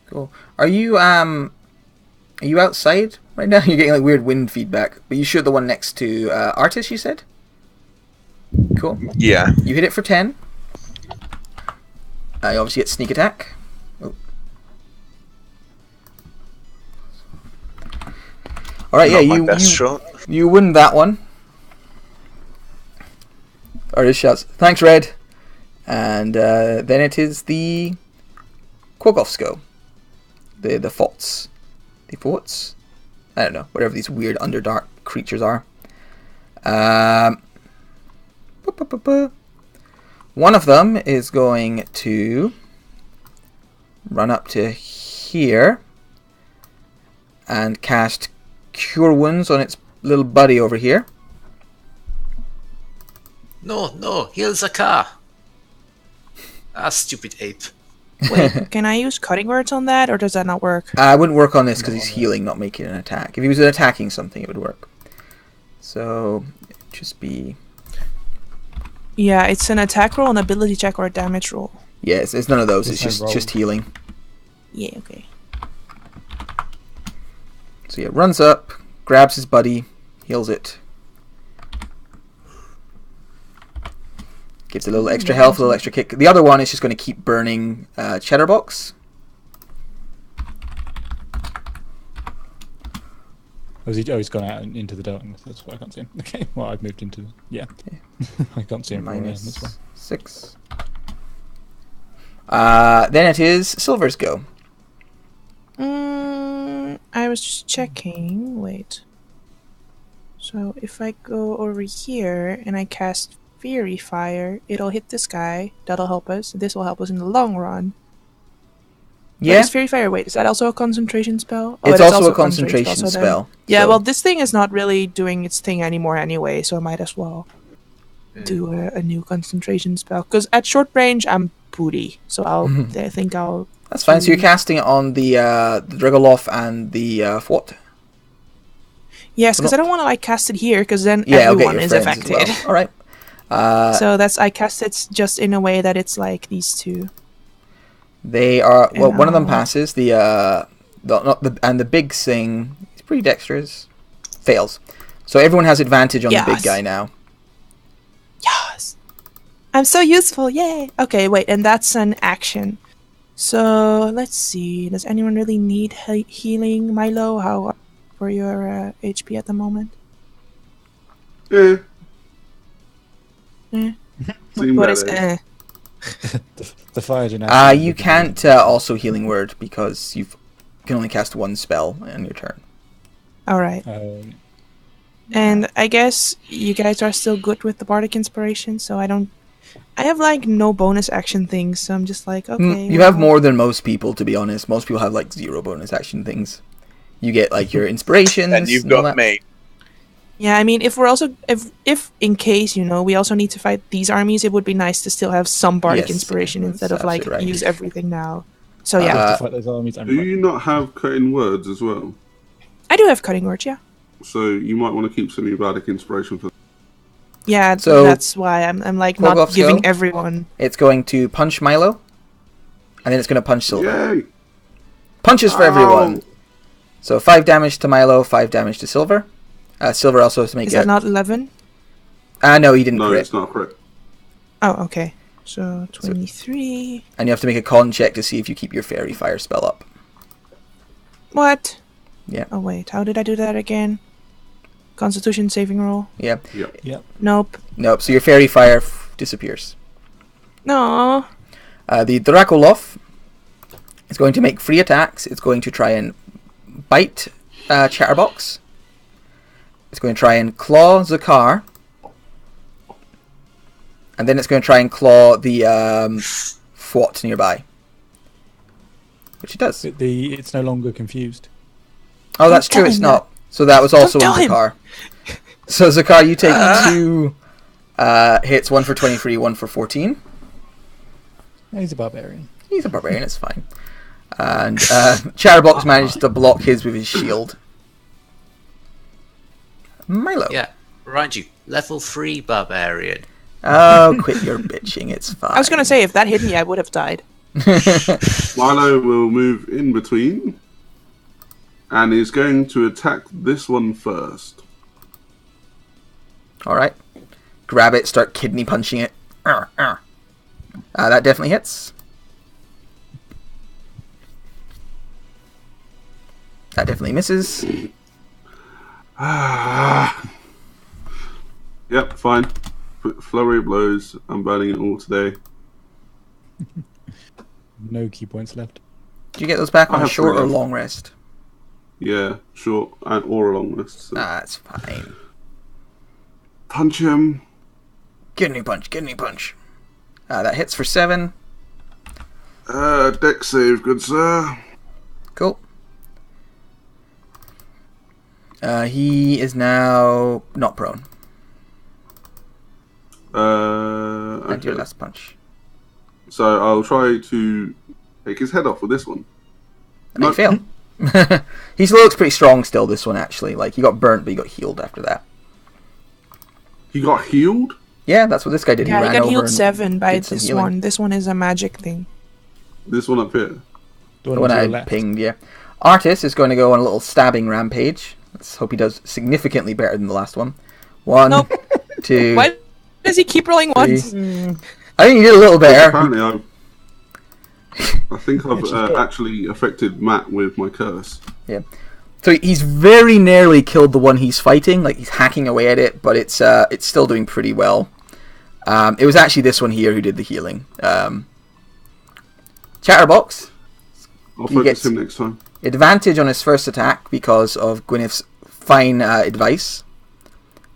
Cool. Are you outside right now? You're getting like weird wind feedback, but you shoot the one next to Artis, you said? Cool. Yeah. You hit it for 10. You obviously get sneak attack. Oh. Alright, yeah, Not my best shot. You win that one. Artis shouts, "Thanks, Red." And then it is the Quogoff's go. The Forts. The Forts? I don't know. Whatever these weird Underdark creatures are. One of them is going to run up to here and cast Cure Wounds on its little buddy over here. No, heal Zakar. Stupid ape. Wait, can I use cutting words on that, or does that not work? I wouldn't work on this because he's healing, not making an attack. If he was attacking something, it would work. So, it'd just be... Yeah, it's an attack roll, an ability check, or a damage roll. Yeah, it's none of those. It's Just just healing. Yeah, okay. So yeah, runs up, grabs his buddy, heals it. Gives a little extra health, a little extra kick. The other one is just going to keep burning Chatterbox. He's gone out into the darkness. That's why I can't see him. Okay, well, I've moved into the... Yeah. I can't see him from here, that's why. -6. Then it is Silver's go. I was just checking. Wait. So if I go over here and I cast Fury Fire, it'll hit this guy. That'll help us. This will help us in the long run. Yeah. But is Fury Fire, wait, is that also a concentration spell? It's it is also a concentration so then- spell. Yeah, so- well, this thing is not really doing its thing anymore anyway, so I might as well do a new concentration spell. Because at short range, I'm booty, so I think I'll... That's fine. So you're casting it on the Dragoloff and the Fwat. Yes, because I don't want to like cast it here, because then Yeah, I'll get everyone your is friends affected. as well. All right. So I cast it just in a way that it's like these two. They are well. And One of them I'll- passes. And the big thing. He's pretty dexterous. Fails. So everyone has advantage on the big Yes. guy now. Yes! I'm so useful, yay! Okay, wait, and that's an action. So, let's see. Does anyone really need healing? Milo, how are for your HP at the moment? Yeah. Eh. Seem What is better. The fire generator. You can't also healing word because you can only cast one spell on your turn. Alright. And I guess you guys are still good with the Bardic Inspiration, so I have like no bonus action things, so I'm just like, okay. You have more than most people, to be honest. Most people have like 0 bonus action things. You get like your inspirations. And you've all got that. me. Yeah, I mean, if we're also if in case we also need to fight these armies, it would be nice to still have some bardic Yes, inspiration that's instead of like absolutely right. use everything now. So yeah, To fight those armies. Do you not have cutting words as well? I do have cutting words. Yeah, So you might want to keep some of your bardic inspiration for. yeah. So- That's why I'm like Korgoff's not giving go. everyone. It's going to punch Milo, and then it's going to punch Silver. Yay! Punches for everyone. So 5 damage to Milo, 5 damage to Silver. Silver also has to make Is it. that not 11? No, he didn't No, crit. it's not correct. Oh, okay. So 23. And you have to make a con check to see if you keep your Fairy Fire spell up. What? Yeah. Oh wait, how did I do that again? Constitution saving roll. Yeah. Yep. Nope. Nope. So your Fairy Fire disappears. No. The Dracoloff is going to make 3 attacks. It's going to try and bite Chatterbox. It's going to try and claw Zakar. And then it's going to try and claw the Fwat nearby. Which it does. It's no longer confused. Oh, that's Don't true, it's tell him not. So that was also Don't on tell him. Zakar. So Zakar, you take 2 hits, 1 for 23, 1 for 14. He's a barbarian. He's a barbarian, it's fine. And Chatterbox managed to block his with his shield. Milo. Yeah, remind you, level 3 barbarian. Oh, quit your bitching, it's fine. I was gonna say if that hit me, I would have died. Milo will move in between and is going to attack this one first. Alright. Grab it, start kidney punching it. That definitely hits. That definitely misses. Yep, fine. Flurry of blows. I'm burning it all today. No key points left. Do you get those back I on a have short 3 or left. long rest? Yeah, short and or a long rest. So. That's fine. Punch him. Kidney punch, kidney punch. That hits for 7. Deck save, good sir. Cool. He is now not prone. And your Okay. last punch. So I'll try to take his head off with this one. And you fail. He still looks pretty strong still, this one, actually. Like, he got burnt, but he got healed after that. He got healed? Yeah, that's what this guy did. Yeah, he I ran got over healed and 7 by did some this healing. one. This one is a magic thing. This one up here. The The one one to I your left. pinged, yeah. Artis is going to go on a little stabbing rampage. Let's hope he does significantly better than the last one. 1, Nope. 2, Why does he keep rolling 3. ones? I think he did a little better. Apparently, I think I've actually affected Matt with my curse. Yeah. So he's very nearly killed the one he's fighting. Like, he's hacking away at it, but it's still doing pretty well. It was actually this one here who did the healing. Chatterbox. I'll He focus gets- him next time. Advantage on his first attack because of Gwyneth's fine advice.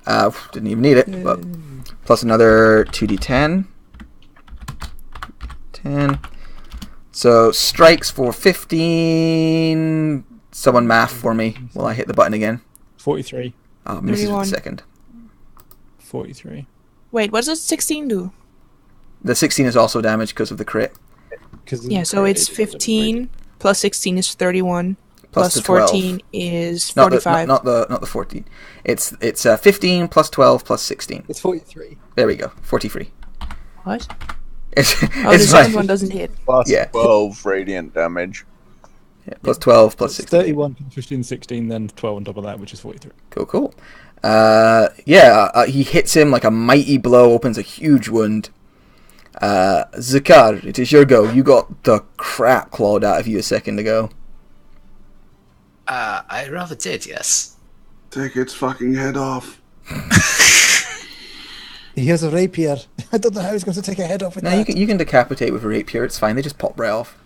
Didn't even need it, but plus another 2d10. 10. So strikes for 15. Someone math for me while I hit the button again. 43. Oh, misses for the 31. second. 43. Wait, what does 16 do? The 16 is also damaged because of the crit. Yeah, so it's 15 plus 16 is 31. Plus Plus the 12. 14 is Not 45. not the 14. It's 15 plus 12 plus 16. It's 43. There we go. 43. What? It's, Oh, the it's second fine. one doesn't hit. Plus Yeah. 12 radiant damage. Yeah, plus 12 plus It's 16. 31, 15, 16, then 12 on top of that, which is 43. Cool. He hits him like a mighty blow, opens a huge wound. Zakar, it is your go. You got the crap clawed out of you a second ago. I rather did, yes. Take its fucking head off. He has a rapier. I don't know how he's going to take a head off with No, you can decapitate with a rapier. It's fine. They just pop right off.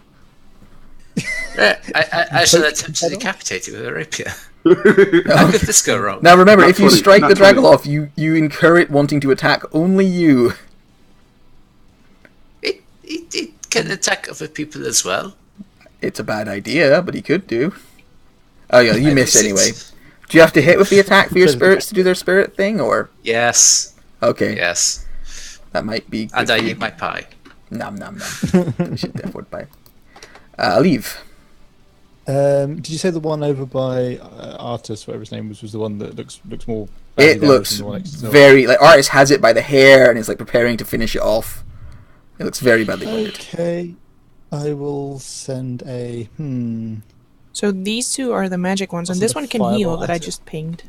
I shall attempt to decapitate it with a rapier. How could this go wrong? Now remember, Nat if you 20, strike nat the 20. Dragoloff, you incur it wanting to attack only you. It can attack other people as well. It's a bad idea, but he could do. Oh yeah, you I miss miss anyway. it. Do you have to hit with the attack for your spirits to do their spirit thing, or Yes, okay? yes. That might be. And good I for you. eat my pie. Nom nom nom. Shit, death by. Leave. Did you say the one over by Artis, whatever his name was the one that looks more? It badly damaged looks than the one next to itself? very like Artis has it by the hair and is like preparing to finish it off. It looks very badly wounded. Okay, I will send a So these two are the magic ones, and Wasn't this the one can fireball heal that I at it? just pinged.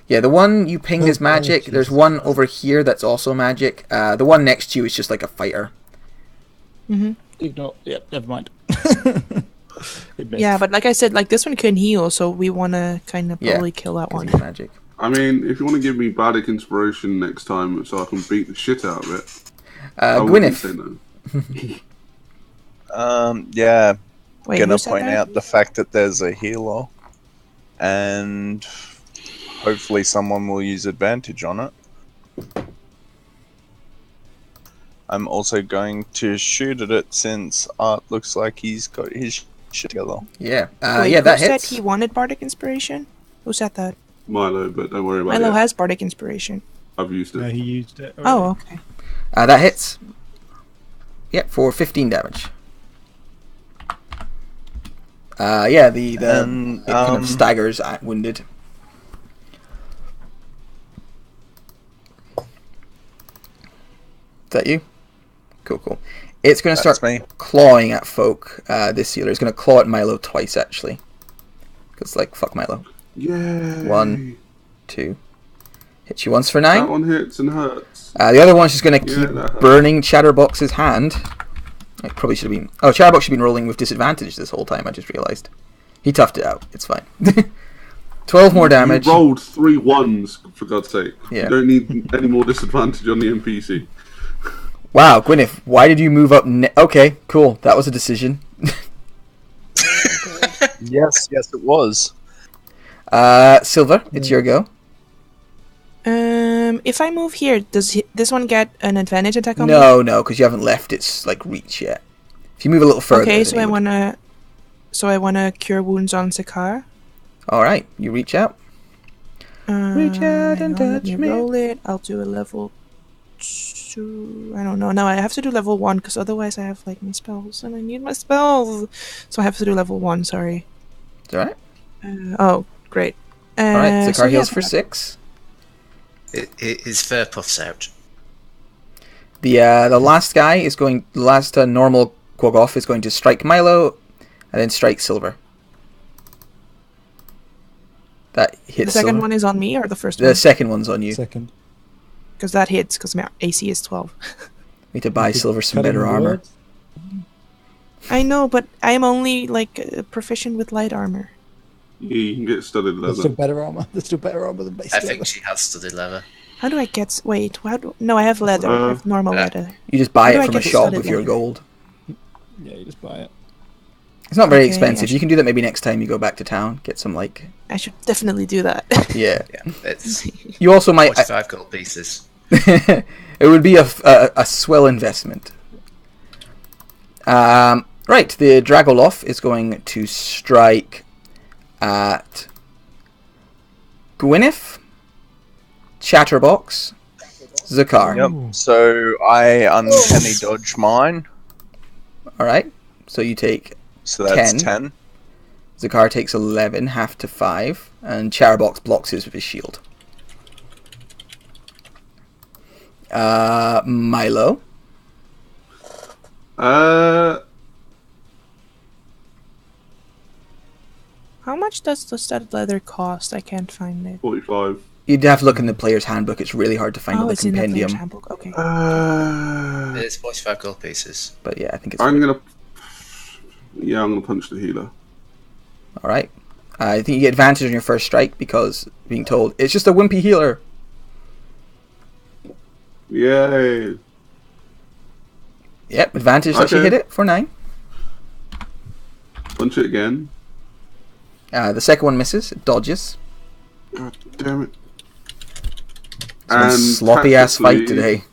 Yeah, the one you pinged is Oh, magic. Jesus There's one Christ. over here that's also magic. The one next to you is just like a fighter. Mm-hmm. Ignore. Yeah, never mind. It missed. Yeah, but like I said, like this one can heal, so we want to kind of Yeah, probably kill that 'cause one. he's magic. I mean, if you want to give me bardic inspiration next time so I can beat the shit out of it, I wouldn't say Gwyneth. no. Yeah, Wait, gonna who said point that? out the fact that there's a healer, and hopefully someone will use advantage on it. I'm also going to shoot at it since Art looks like he's got his shit together. Yeah, Wait, yeah, that who hits. said he wanted Bardic Inspiration? Who said that? Milo, but don't worry about Milo it. has Bardic Inspiration. I've used No, it. he used it. Oh, okay. That hits. Yep, for 15 damage. Yeah, the And, it kind of staggers at wounded. Is that you? Cool. It's going to That's start me. clawing at folk. This healer is going to claw at Milo twice, actually. Because, like, fuck Milo. Yay! 1, 2. Hits you once for That 9. one hits and hurts. The other one's just going to Yeah, keep that hurts. burning Chatterbox's hand. It probably should have been... Oh, Chatterbox should have been rolling with disadvantage this whole time, I just realised. He toughed it out. It's fine. 12 more damage. You rolled 3 ones, for God's sake. Yeah. You don't need any more disadvantage on the NPC. Wow, Gwyneth, why did you move up? Okay, cool. That was a decision. Yes, it was. Silver, it's your go. If I move here, does this one get an advantage attack on me? No, because you haven't left its like reach yet. If you move a little further, Okay, then so you I would. wanna cure wounds on Sakar. All right, you reach out. Reach out and hang on, let touch me. Roll it. I'll do a level 2. I don't know. No, I have to do level 1 because otherwise I have like my spells and I need my spells. So I have to do level 1. Sorry. It's all right. Oh, great. All right, so Sakar yeah, heals for 6. His fur puffs out. The last guy is going. The last normal Quogoff is going to strike Milo. and then strike silver. That hits. The second silver. one is on me, or the first The one? second one's on you. Second. Because that hits, because my AC is 12. Need to buy You could silver some cut in better armor. words. I know, but I am only like proficient with light armor. You can get studded There's still leather. better armor. There's still better armor than base I leather. think she has studded leather. How do I get? Wait, no, I have leather. I have normal Yeah. leather. You just buy How do it I from a get shop studded with your leather? gold. Yeah, you just buy it. It's not very Okay, expensive. You can do that maybe next time you go back to town. Get some like I should definitely do that. yeah. Yeah, it's You also might. 45 gold pieces. It would be a swell investment. Right, the Dragoloth is going to strike at Gwyneth, Chatterbox, Zakar. Yep. So I uncanny dodge mine. Alright, so you take So that's 10. 10. Zakar takes 11, half to 5, and Chatterbox blocks his with his shield. Milo. How much does the studded leather cost? I can't find it. 45. You'd have to look in the player's handbook. It's really hard to find out the It's in the player's compendium. handbook. Okay. It is 45 gold pieces. But yeah, I think it's I'm gonna punch the healer. alright. I think you get advantage on your first strike because being told it's just a wimpy healer. Yay! Yep, advantage lets you Okay. hit it for 9. Punch it again. The second one misses, it dodges. God damn it! It's been a sloppy ass fight tactically- today.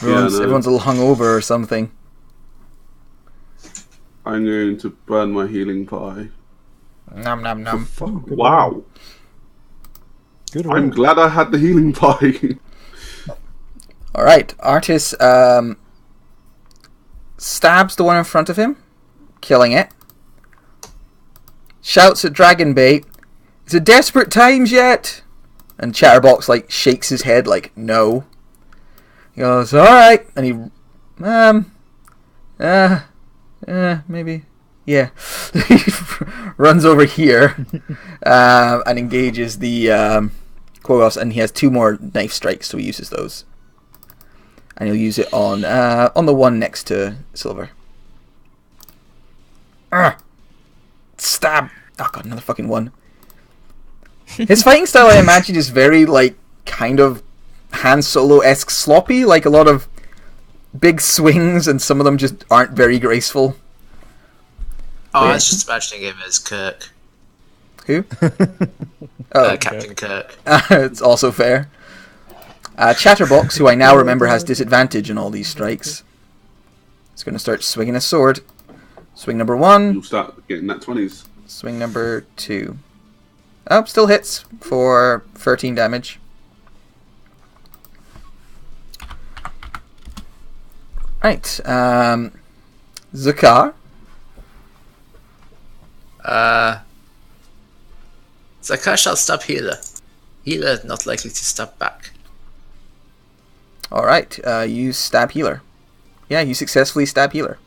Everyone's, I know. everyone's a little hungover or something. I'm going to burn my healing pie. Nom nom nom. Wow! Good I'm roll. glad I had the healing pie. Alright, Artis stabs the one in front of him, killing it. Shouts at Dragonbait, "Is it desperate times yet?" And Chatterbox like shakes his head like no. He goes, "Alright," and he maybe. Yeah. He runs over here and engages the Quogos, and he has 2 more knife strikes, so he uses those. And he'll use it on the one next to Silver. Stab! Oh god, another fucking one. His fighting style, I imagine, is very, like, kind of Han Solo-esque sloppy. Like, a lot of big swings, and some of them just aren't very graceful. Oh, Yeah. I was just imagining him as Kirk. Who? Oh, Captain Kirk. it's also fair. Chatterbox, who I now remember has disadvantage on all these strikes, is going to start swinging a sword. Swing number 1, You'll start getting that 20s. swing number 2. Oh, still hits for 13 damage. Right, Zakar. Zakar shall stab healer. Healer not likely to stab back. Alright, you stab healer. Yeah, you successfully stab healer.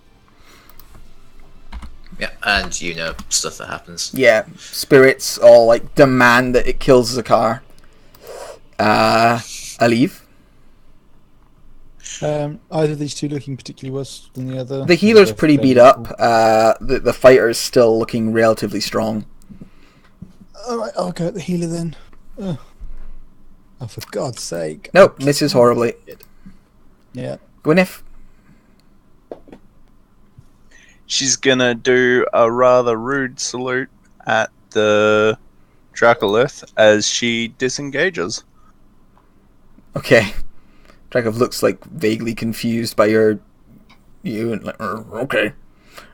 Yeah, and you know stuff that happens. Yeah, spirits all like demand that it kills Zakar. Aliv. Either of these two looking particularly worse than the other. The healer's They're pretty fairly beat up. equal. The fighter's still looking relatively strong. Alright, I'll go at the healer then. Oh, for God's sake. Nope, misses horribly. Yeah. Gwyneth. She's gonna do a rather rude salute at the Dracolith as she disengages. Okay. Dragov looks like vaguely confused by you and like, okay.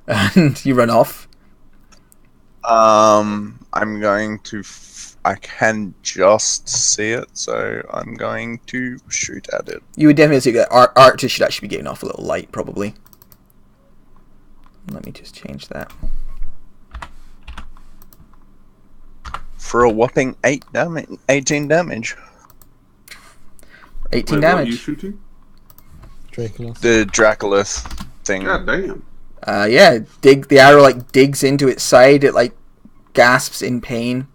And you run off. I'm going to. I can just see it, so I'm going to shoot at it. You would definitely say that Arctis should actually be getting off a little light, probably. Let me just change that. For a whopping 18 damage. 18 Wait, what are you damage. shooting? Dracolos. The Dracolith thing. God damn. Yeah, the arrow like digs into its side. It like gasps in pain.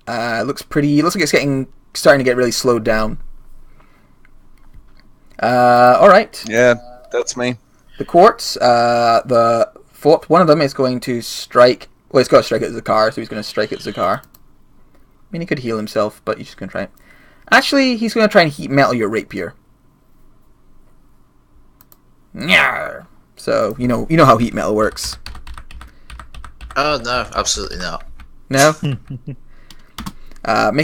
Looks like it's starting to get really slowed down. All right. Yeah, that's me. The quartz. One of them is going to strike. Well, it's got to strike at Zakar, so he's going to strike at Zakar. I mean, he could heal himself, but he's just going to try it. Actually, he's going to try and heat metal your rapier. Nyar. So you know how heat metal works. Oh no, absolutely not. No. Make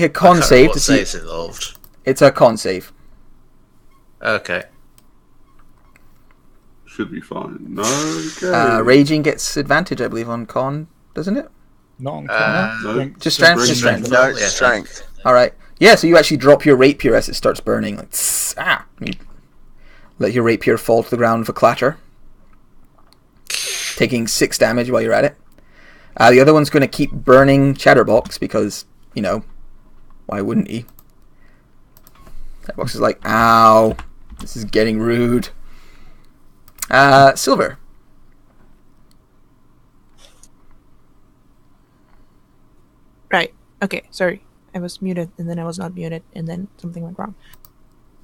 a I con can't save remember what to see. save's involved. It's a con save. Okay. Should be fine. Okay. Raging gets advantage, I believe, on con, doesn't it? Not on No. Just strength. Just strength. No, Yeah, strength. All right. Yeah. So you actually drop your rapier as it starts burning. Like You let your rapier fall to the ground with a clatter, taking 6 damage while you're at it. The other one's going to keep burning Chatterbox because, why wouldn't he? Chatterbox is like, ow, this is getting rude. Silver. Right. Okay, sorry. I was muted, and then I was not muted, and then something went wrong.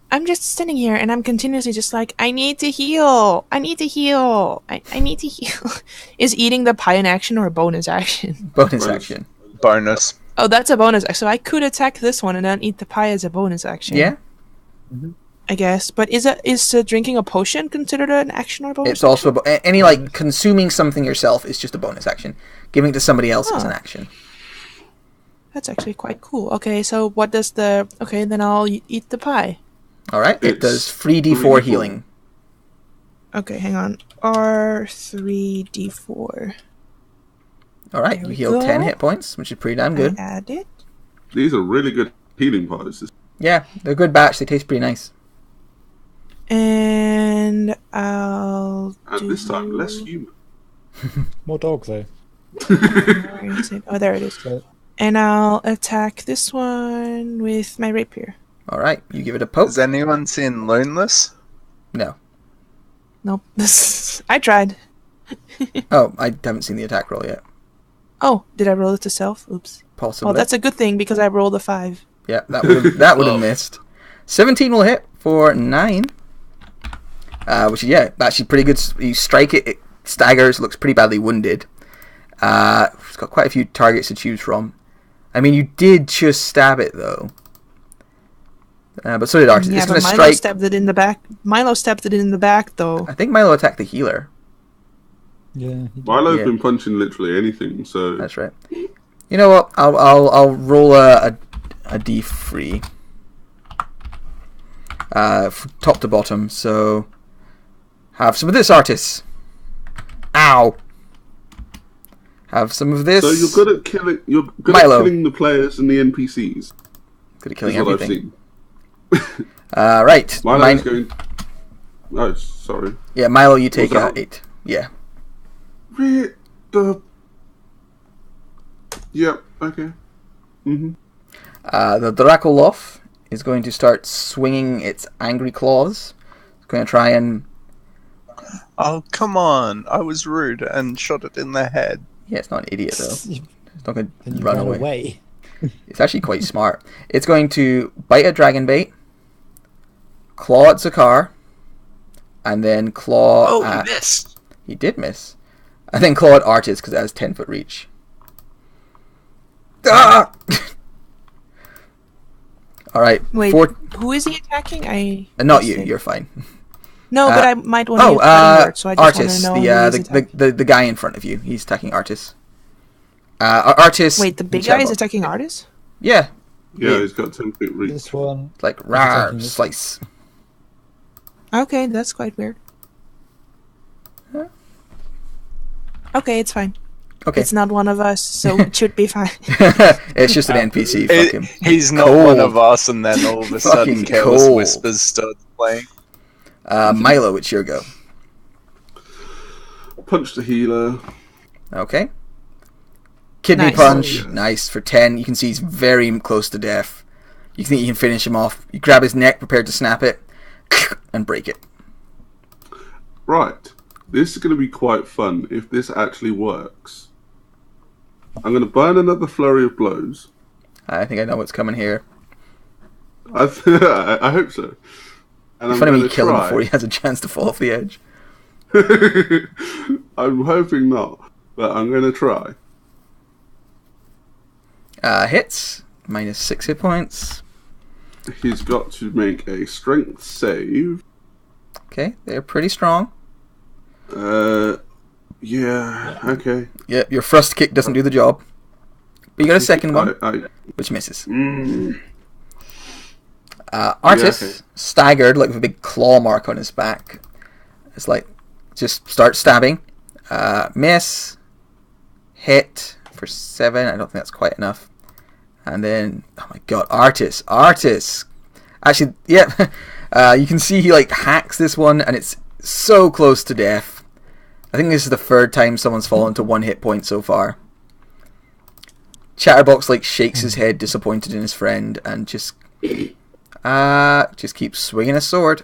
I'm just standing here, and I'm continuously just like, I need to heal. I need to heal. I need to heal. Is eating the pie an action or a bonus action? Bonus action. Bonus. Oh, that's a bonus. So I could attack this one and then eat the pie as a bonus action. Yeah. I guess. But is drinking a potion considered an action or bonus? It's also any consuming something yourself is just a bonus action. Giving it to somebody else is an action. That's actually quite cool. Okay, so what does the... Okay, then I'll eat the pie. All right. It It's does 3d4 healing. Okay, hang on. R3d4. All right. There You we heal go. 10 hit points, which is pretty damn good. I add it. These are really good healing pies. Yeah, they're a good batch. They taste pretty nice. And I'll And this time, less human. More dog though. Where is it? Oh, there it is. So, And I'll attack this one with my rapier. All right. You give it a poke. Has anyone seen Loneless? No. Nope. I tried. Oh, I haven't seen the attack roll yet. Oh, did I roll it to self? Oops. Possibly. Well, that's a good thing because I rolled a 5. Yeah, that would have missed. 17 will hit for 9. Which is, actually pretty good. You strike it, it staggers, looks pretty badly wounded. It's got quite a few targets to choose from. I mean, you did just stab it, though. But so did Artis. Yeah, It's but going to Milo strike... stabbed it in the back. Milo stabbed it in the back, though. I think Milo attacked the healer. yeah. he did. Milo's Yeah. been punching literally anything, so That's right. You know what? I'll roll a d3. Top to bottom. So have some of this, Artis. Ow. Have some of this. so you're good at killing. You're good Milo. at killing the players and the NPCs. Good at Is killing what I've everything. seen. Right. Milo's going. Oh, sorry. Yeah, Milo, you take that? 8. Yeah. Yep. Okay. Mhm. The Dracoloth is going to start swinging its angry claws. It's going to try and... Oh, come on. I was rude and shot it in the head. Yeah, it's not an idiot, though. You- It's not going and to you run ran away. away. It's actually quite smart. It's going to bite a dragon bait, claw at Zakar, and then claw Oh, at... you missed. He did miss. And then claw at Artis because it has 10-foot reach. Ah! Alright. Wait, who is he attacking? Not you, you're fine. No, but I might want to use cutting word, so I just Artis, want to know who he's attacking. the guy in front of you. He's attacking Artis. Artis... Wait, the big guy is attacking artists? Yeah. Yeah, he's got 10 feet reach. This one. It's like, rawr, attacking this. slice. Okay, that's quite weird. Okay, it's fine. Okay. It's not one of us, so it should be fine. It's just an NPC. Fuck him. He's not Cold. one of us, and then all of a sudden Fucking Careless cold. Whispers starts playing. Milo, it's your go. Punch the healer. Okay. Kidney Nice. punch. Oh, yes. Nice for 10. You can see he's very close to death. You think you can finish him off. You grab his neck, prepared to snap it, and break it. Right. This is going to be quite fun if this actually works. I'm going to burn another flurry of blows. I think I know what's coming here. I hope so. And I'm Funny when going you to kill him try. before he has a chance to fall off the edge. I'm hoping not, but I'm going to try. Hits. -6 hit points. He's got to make a strength save. Okay, they're pretty strong. Yeah, okay. Yeah, your first kick doesn't do the job. But you got a second one, which misses. Artis, okay. staggered, like with a big claw mark on his back. It's like, just start stabbing. Miss. Hit for 7. I don't think that's quite enough. And then, oh my god, Artis. Actually, yeah, you can see he like hacks this one, and it's so close to death. I think this is the 3rd time someone's fallen to 1 hit point so far. Chatterbox like shakes his head, disappointed in his friend, and just keeps swinging his sword.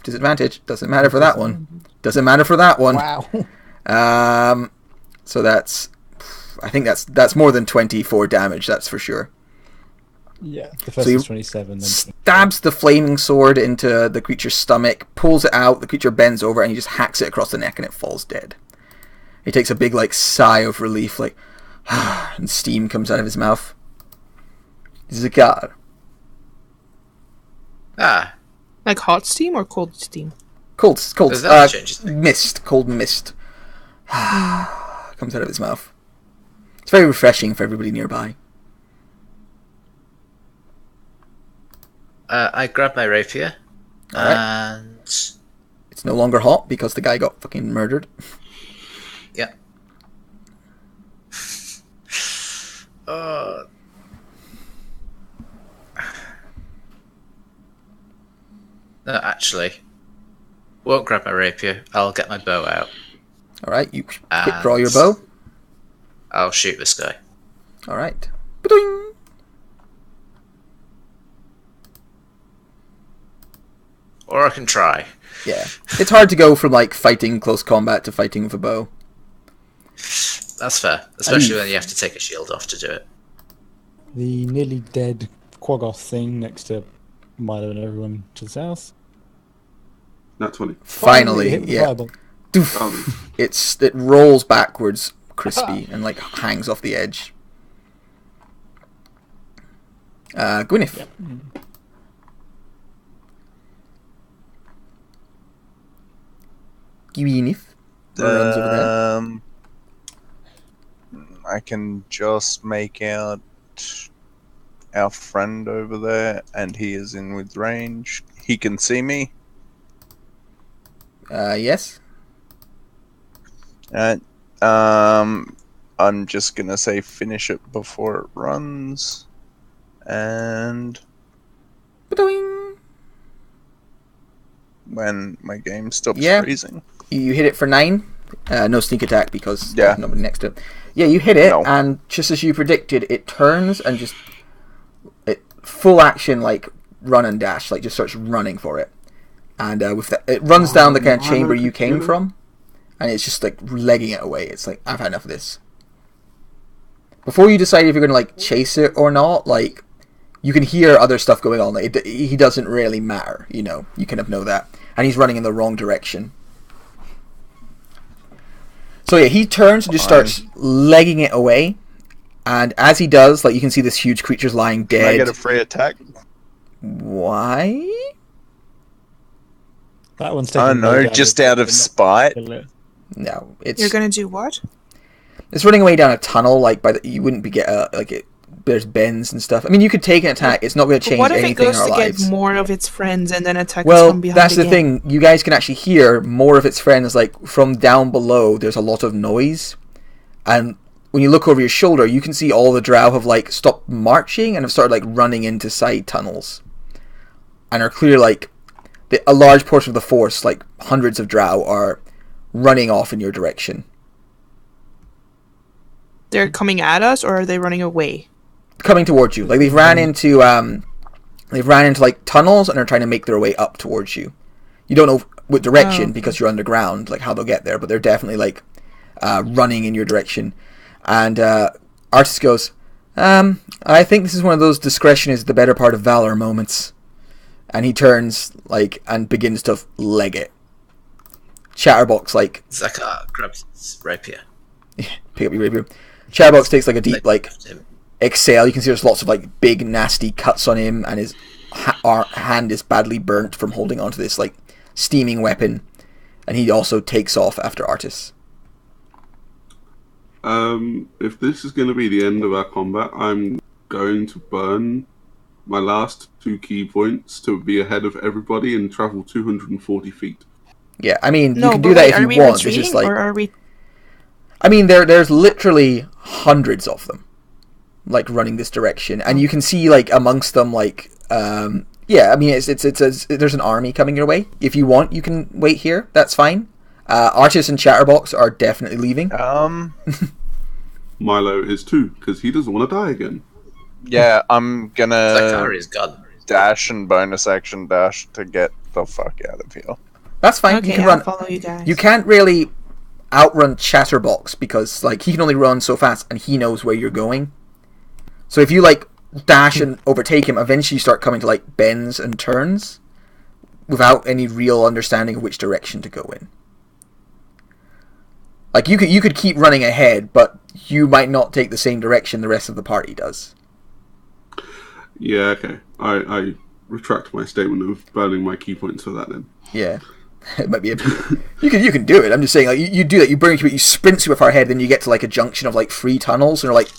Disadvantage. Doesn't matter for that one. Wow. So that's, I think that's more than 24 damage. That's for sure. Yeah, the first So is 27. Then Stabs the flaming sword into the creature's stomach, pulls it out, the creature bends over, and he just hacks it across the neck, and it falls dead. He takes a big like sigh of relief, like, and steam comes out of his mouth. Zakar. Ah, Like hot steam or cold steam? Cold, that changes things. mist, cold mist. Comes out of his mouth. It's very refreshing for everybody nearby. I grab my rapier, Alright. and It's no longer hot because the guy got fucking murdered. yeah. No, actually, won't grab my rapier. I'll get my bow out. Alright, you quick draw your bow. I'll shoot this guy. Alright. Ba-doing! Or I can try. Yeah. It's hard to go from like fighting close combat to fighting with a bow. That's fair, especially when you have to take a shield off to do it. the nearly dead Quaggoth thing next to Milo and everyone to the south. Nat 20. Finally, hit with yeah. fireball. Oh, It rolls backwards, crispy, and like hangs off the edge. Gwyneth. Yep. Gwyneth. Runs over there. I can just make out our friend over there, and he is in with range. He can see me. Yes. I'm just gonna say finish it before it runs, and Ba-doing. when my game stops Yeah. freezing. You hit it for 9. No sneak attack because Yeah. there's nobody next to it. Yeah, you hit it, No. and just as you predicted, it turns and just full action, like run and dash, like just starts running for it. And with that, it runs down the kind of chamber you came from, and it's just like legging it away. It's like, I've had enough of this. Before you decide if you're gonna like chase it or not, like you can hear other stuff going on. Like he doesn't really matter, you know. You kind of know that, and he's running in the wrong direction. So yeah, he turns and just starts legging it away, and as he does, like you can see this huge creature's lying Can I dead. get a free attack? Why? That one's I taking don't know, no damage. just out of spite. No, You're gonna do what? it's running away down a tunnel. Like you wouldn't be there's bends and stuff. I mean, you could take an attack. It's not going to But change what if it anything in goes our to lives. get more of its friends and then attacks Well, from behind that's the again? thing. You guys can actually hear more of its friends. Like from down below, there's a lot of noise, and when you look over your shoulder, you can see all the drow have like stopped marching and have started like running into side tunnels, and are clear like a large portion of the force, like hundreds of drow, are running off in your direction. They're coming at us, or are they running away? Coming towards you. Like they've ran into like tunnels and are trying to make their way up towards you. You don't know what direction, okay. because you're underground, like how they'll get there, but they're definitely like running in your direction. And Artis goes, I think this is one of those discretion is the better part of valor moments. And he turns like and begins to leg it. Chatterbox like Zaka grabs his rapier. pick up your rapier. Chatterbox takes like a deep like Him. exhale. You can see there's lots of like big nasty cuts on him, and his hand is badly burnt from holding onto this like steaming weapon. And he also takes off after Artis. If this is going to be the end of our combat, I'm going to burn my last 2 key points to be ahead of everybody and travel 240 feet. Yeah, I mean, No, you can but do that wait, if are you we want. It's retreating just like, or are we? I mean, there's literally hundreds of them, like running this direction, and you can see like amongst them, like, yeah, I mean, there's an army coming your way. If you want, you can wait here. That's fine. Artis and Chatterbox are definitely leaving. Milo is too, because he doesn't want to die again. Yeah, I'm gonna Zakari's gone. dash and bonus action dash to get the fuck out of here. That's fine. Okay, you can I'll run. follow you guys. You can't really outrun Chatterbox because like he can only run so fast, and he knows where you're going. So if you like dash and overtake him, eventually you start coming to like bends and turns without any real understanding of which direction to go in. Like you could keep running ahead, but you might not take the same direction the rest of the party does. Yeah, okay. I retract my statement of burning my key points for that then. Yeah, it might be. You can do it. I'm just saying, like you do that. You burn, you sprint super far ahead, then you get to like a junction of like 3 tunnels, and you're like,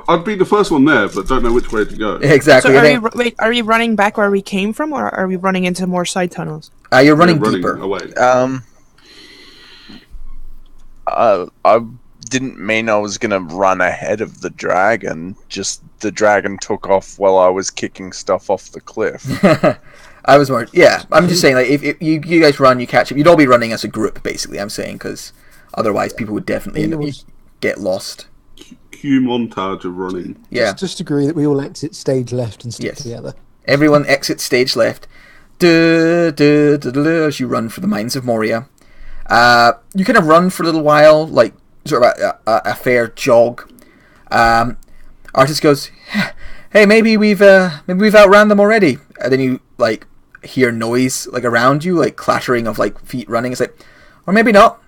I'd be the first one there, but don't know which way to go. exactly. So And wait, are we running back where we came from, or are we running into more side tunnels? then, you're running They're deeper. away. I didn't mean I was gonna run ahead of the dragon. Just the dragon took off while I was kicking stuff off the cliff. I was more. Yeah, I'm just saying, like if you guys run, you catch up. You'd all be running as a group, basically. I'm saying because otherwise people would definitely end up get lost. Cue montage of running. Yeah, Just agree that we all exit stage left and stick Yes. together. everyone exits stage left. As you run for the mines of Moria. You kind of run for a little while, like sort of a fair jog. Artis goes, "Hey, maybe we've outran them already." And then you like hear noise like around you, like clattering of like feet running. It's like, or maybe not.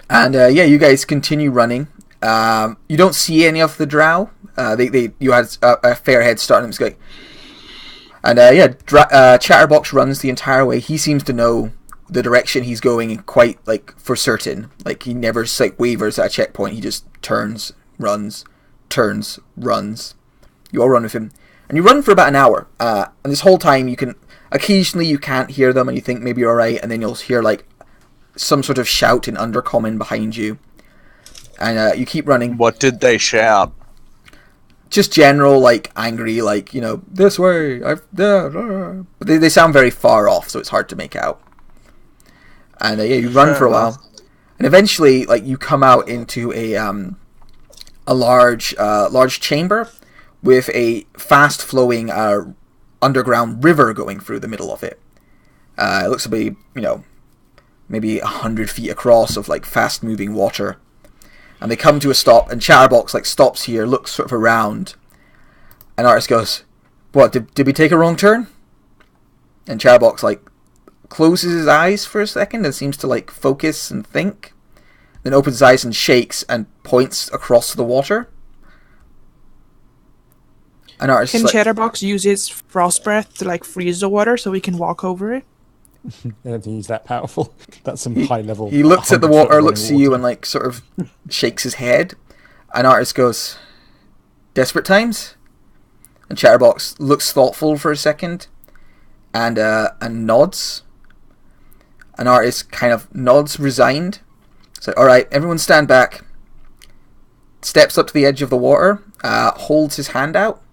And yeah, you guys continue running. You don't see any of the drow. You had a fair head start on them. Going, and yeah, Chatterbox runs the entire way. He seems to know the direction he's going quite like for certain. Like he never like wavers at a checkpoint. He just turns, runs. You all run with him, and you run for about an hour. And this whole time, you can't hear them, and you think maybe you're all right, and then you'll hear like some sort of shout in Undercommon behind you, and you keep running. What did they shout? Just general like angry, like this way. But they sound very far off, so it's hard to make out. And yeah, you run for a while, and eventually, like you come out into a large chamber with a fast flowing underground river going through the middle of it. It looks to be maybe 100 feet across of like fast moving water. And they come to a stop, and Chatterbox like stops here, looks sort of around, and Artis goes, "What, did we take a wrong turn?" And Chatterbox like closes his eyes for a second and seems to like focus and think, then opens his eyes and shakes and points across the water. And Artis Can like, Chatterbox use its frost breath to like freeze the water so we can walk over it? I don't think he's that powerful. That's some high level. he looks at the 100 foot water, running looks at you, and like sort of shakes his head. And Artis goes, "Desperate times?" And Chatterbox looks thoughtful for a second, and nods. And Artis kind of nods, resigned. It's like, "All right, everyone stand back." Steps up to the edge of the water, holds his hand out.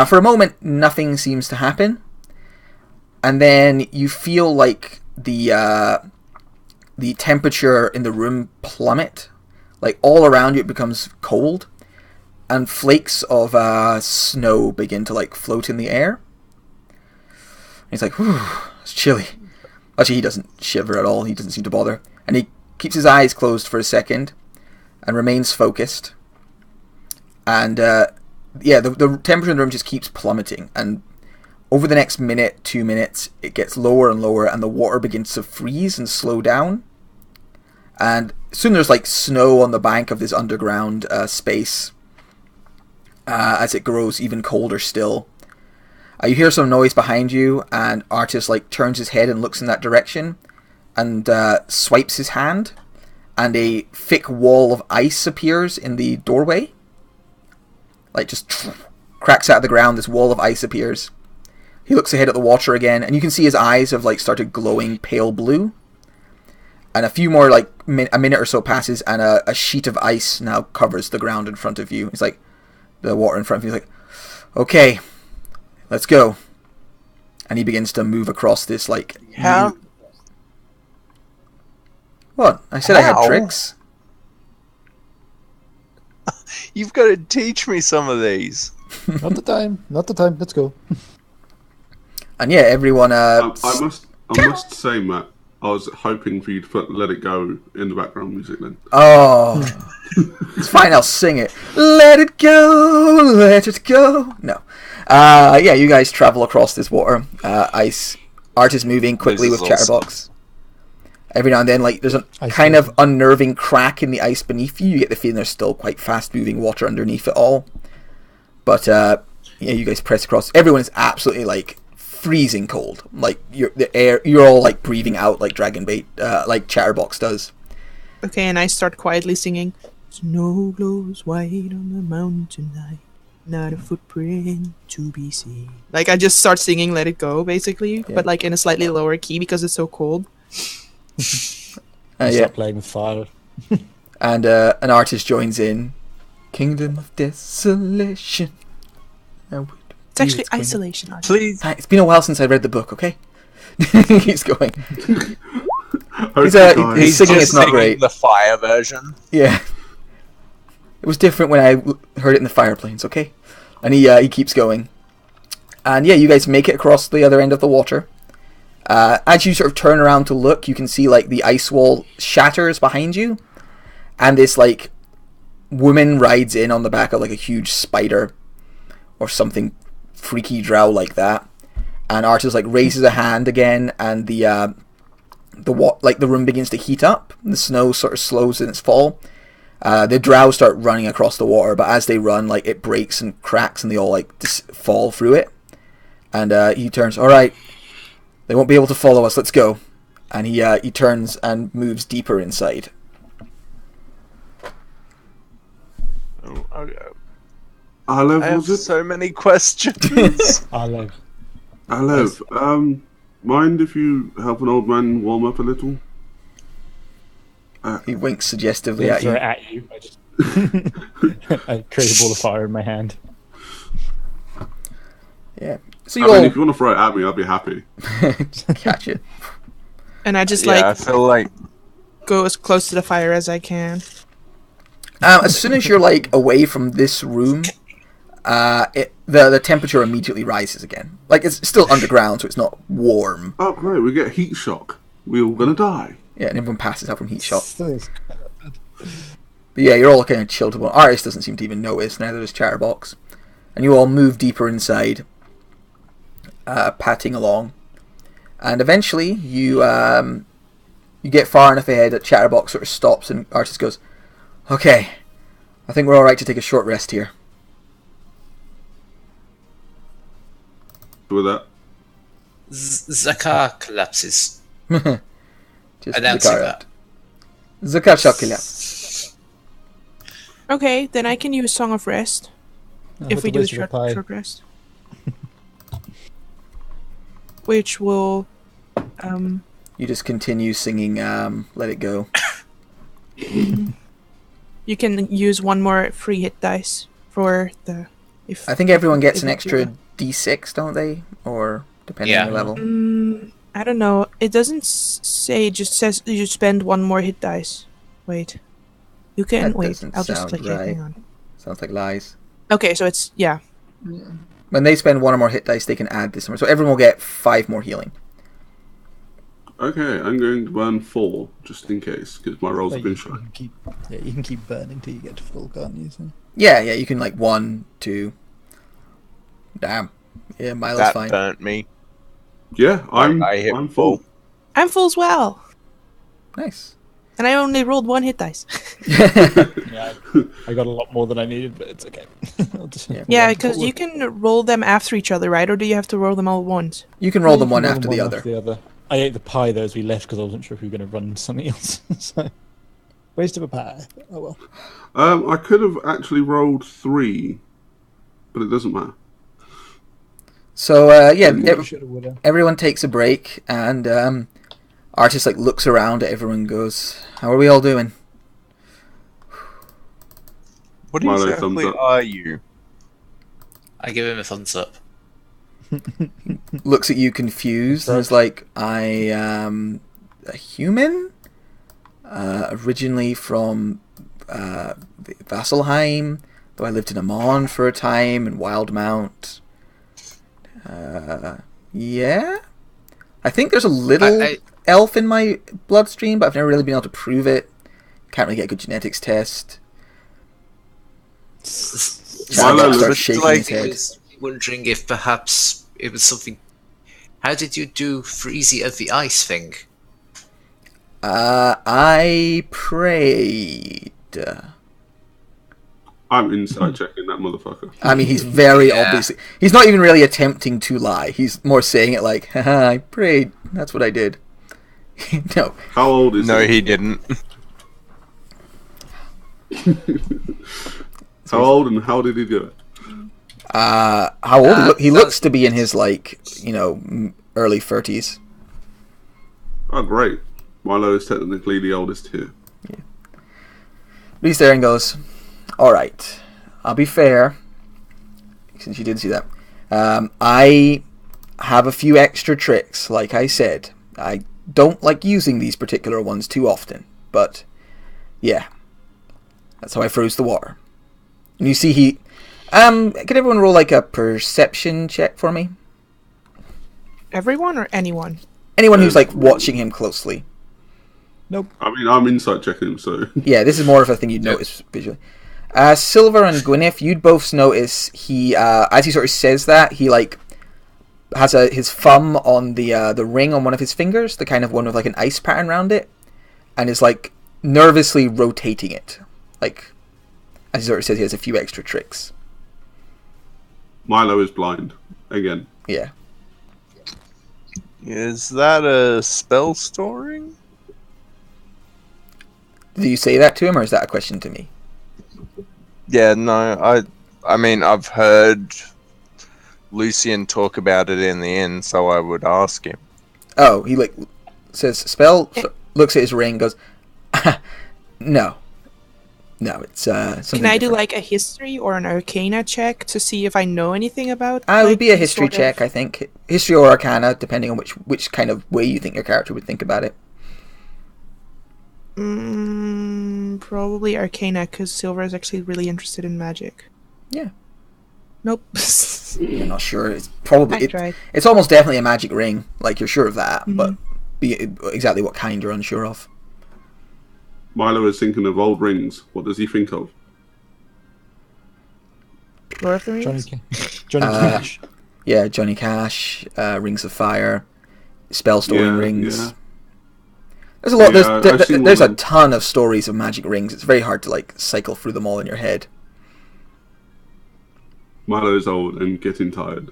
For a moment, nothing seems to happen. And then you feel like the temperature in the room plummet. Like all around you it becomes cold. And flakes of snow begin to like float in the air. He's like, whew, it's chilly. Actually, he doesn't shiver at all. He doesn't seem to bother. And he keeps his eyes closed for a second and remains focused. And, the temperature in the room just keeps plummeting. And over the next minute, 2 minutes, it gets lower and lower, and the water begins to freeze and slow down. And soon there's, like, snow on the bank of this underground space as it grows even colder still. You hear some noise behind you, and Artis like turns his head and looks in that direction, and swipes his hand, and a thick wall of ice appears in the doorway. Like just cracks out of the ground. This wall of ice appears. He looks ahead at the water again, and you can see his eyes have like started glowing pale blue. And a few more like a minute or so passes, and a sheet of ice now covers the ground in front of you. It's like the water in front of you. He's like, okay. Let's go. And he begins to move across this, like... How? What? I said I had How? tricks. You've got to teach me some of these. Not the time. Not the time. Let's go. And yeah, everyone... I must say, Matt, I was hoping for you to put Let It Go in the background music then. Oh. It's fine, I'll sing it. Let it go, let it go. No. Yeah, you guys travel across this water. Ice. Art is moving quickly with Chatterbox. Every now and then, like, there's a kind of unnerving crack in the ice beneath you. You get the feeling there's still quite fast-moving water underneath it all. But, yeah, you guys press across. Everyone is absolutely, like, freezing cold. Like, you're all, like, breathing out like Dragon Bait, like Chatterbox does. Okay, and I start quietly singing, "Snow glows white on the mountain tonight, not a footprint to be seen." Like, I just start singing Let It Go, basically, but, like, in a slightly lower key because it's so cold. Yeah. Start playing with fire. And an artist joins in. Kingdom of Desolation. It's actually Isolation. Please. It's been a while since I read the book, okay? He's going. He's singing, it's not great. The fire version. Yeah. It was different when I heard it in the fire planes, okay? And he keeps going. And yeah, you guys make it across the other end of the water. As you sort of turn around to look, you can see like the ice wall shatters behind you. And this like woman rides in on the back of like a huge spider or something freaky drow like that. And Artis like raises a hand again, and the room begins to heat up. The snow sort of slows in its fall. The drow start running across the water, but as they run, like it breaks and cracks, and they all like fall through it. And he turns. All right, they won't be able to follow us. Let's go. And he turns and moves deeper inside. I have so many questions. Olive. Mind if you help an old man warm up a little? He winks suggestively Yeah, at you. throw it at you. I create a ball of fire in my hand. Yeah. So I you mean, all if you want to throw it at me, I'll be happy. catch it. And I just, I feel like go as close to the fire as I can. As soon as you're like away from this room, the temperature immediately rises again. Like it's still underground, so it's not warm. Oh, great, we get heat shock. We're all gonna die. Yeah, and everyone passes out from heat shock. Still is- But yeah, you're all kind of chilled. Well, Artis doesn't seem to even notice, neither does Chatterbox. And you all move deeper inside, patting along. And eventually, you get far enough ahead that Chatterbox sort of stops, and Artis goes, "Okay, I think we're all right to take a short rest here." With that, Zakar collapses. Just Announcing Zakar that. out. Zakar shall collapse. Okay, then I can use Song of Rest. If we do a short rest. Which will... You just continue singing Let It Go. You can use one more free hit dice for the... I think everyone gets if an you extra do D6, don't they? Or depending Yeah. on your level. I don't know. It doesn't say. It just says you spend one more hit dice. Wait. You can... That wait, doesn't I'll just sound click it. right. Hang on. Sounds like lies. Okay, so it's... Yeah. When they spend 1 or more hit dice, they can add this number. So everyone will get 5 more healing. Okay, I'm going to burn 4 just in case because my rolls have been shot. You can keep burning till you get to full, can't you? So. Yeah, you can 1, 2. Damn. Yeah, Milo's That fine. burnt me. Yeah, I hit I'm full. I'm full as well. Nice. And I only rolled 1 hit dice. Yeah, I got a lot more than I needed, but it's okay. Yeah, because you can roll them after each other, right? Or do you have to roll them all at once? You can roll them one after the other. I ate the pie though as we left because I wasn't sure if we were going to run something else. So, waste of a pie. Oh well. I could have actually rolled 3, but it doesn't matter. So everyone takes a break, and Artist looks around at everyone and goes, "How are we all doing?" What Milo, exactly thumbs up. are you? I give him a thumbs up. Looks at you confused and is like, "I am a human, originally from Vasselheim, though I lived in Amon for a time and Wildmount. Yeah, I think there's a little elf in my bloodstream, but I've never really been able to prove it. Can't really get a good genetics test." Milo starts shaking his I head. was wondering if perhaps it was something. How did you do Freezy of the Ice thing? I prayed. I'm inside checking that motherfucker. I mean, he's very obviously... He's not even really attempting to lie. He's more saying it like, haha, I prayed. That's what I did. No. How old is he? No, he didn't. How old and how did he do it? How old? He looks to be in his, early 30s. Oh, great. Milo is technically the oldest here. Yeah. But he's there and goes, "Alright, I'll be fair, since you did see that. I have a few extra tricks, like I said. I don't like using these particular ones too often, but yeah, that's how I froze the water." And you see he... can everyone roll a perception check for me? Everyone or anyone? Anyone who's watching him closely. Nope. I mean, I'm inside checking him, so... Yeah, this is more of a thing you'd notice visually. Silver and Gwyneth, you'd both notice he, as he sort of says that, he has his thumb on the ring on one of his fingers, the kind of one with an ice pattern around it, and is nervously rotating it. As he sort of says, he has a few extra tricks. Milo is blind. Again. Yeah. Is that a spell storing? Did you say that to him, or is that a question to me? Yeah, no, I mean, I've heard Lucian talk about it in the inn, so I would ask him. Oh, he says spell, looks at his ring, goes, no, it's something. Can I do different. a history or an arcana check to see if I know anything about? It would be a these history sort of- check, I think. History or arcana, depending on which kind of way you think your character would think about it. Probably arcana, because Silver is actually really interested in magic. Yeah. Nope. You're not sure. It's probably I tried. It's almost definitely a magic ring. You're sure of that, Mm-hmm. but exactly what kind you're unsure of. Milo is thinking of old rings. What does he think of? Lord of the Rings? Johnny Cash. Yeah, Johnny Cash, Rings of Fire, spell storing rings. Yeah. There's a lot. Yeah, I've seen There's a one. ton of stories of magic rings. It's very hard to cycle through them all in your head. Milo's old and getting tired.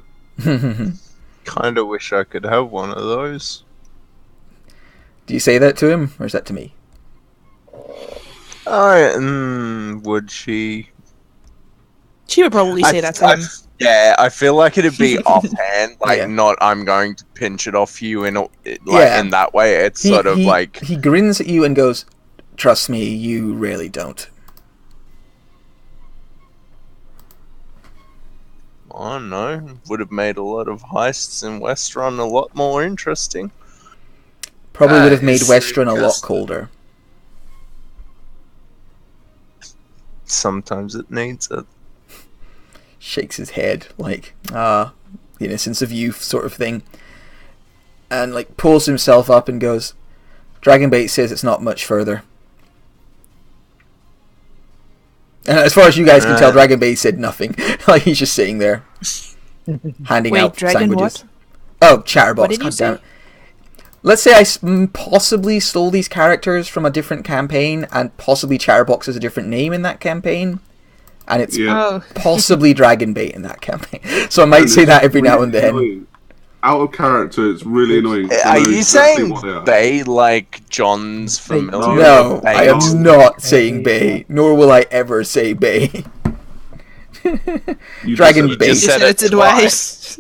Kind of wish I could have one of those. Do you say that to him, or is that to me? Would she? She would probably say that to him. Yeah, I feel like it'd be offhand, Yeah. not I'm going to pinch it off you in Yeah. in that way. It's He grins at you and goes, "Trust me, you really don't." I don't know, would have made a lot of heists in Westrun a lot more interesting. Probably would have made It's Westrun a lot just- colder. Sometimes it needs it. shakes his head like, the innocence of youth sort of thing. And like pulls himself up and goes, Dragonbait says it's not much further. And as far as you guys can tell, Dragonbait said nothing. Like he's just sitting there, handing out Dragon sandwiches. what? Oh, Chatterbox! What did you Damn say? it. Let's say I possibly stole these characters from a different campaign, and possibly Chatterbox is a different name in that campaign, and it's Oh. possibly Dragonbait in that campaign. So I might say that every now and then. Annoying. Out of character, it's really annoying. 'cause I Are know you exactly saying what they are. Bay like John's familiar? No, Bay I am is- not saying Bay, nor will I ever say Bay. You Dragon just said Bait. You You said said it it twice.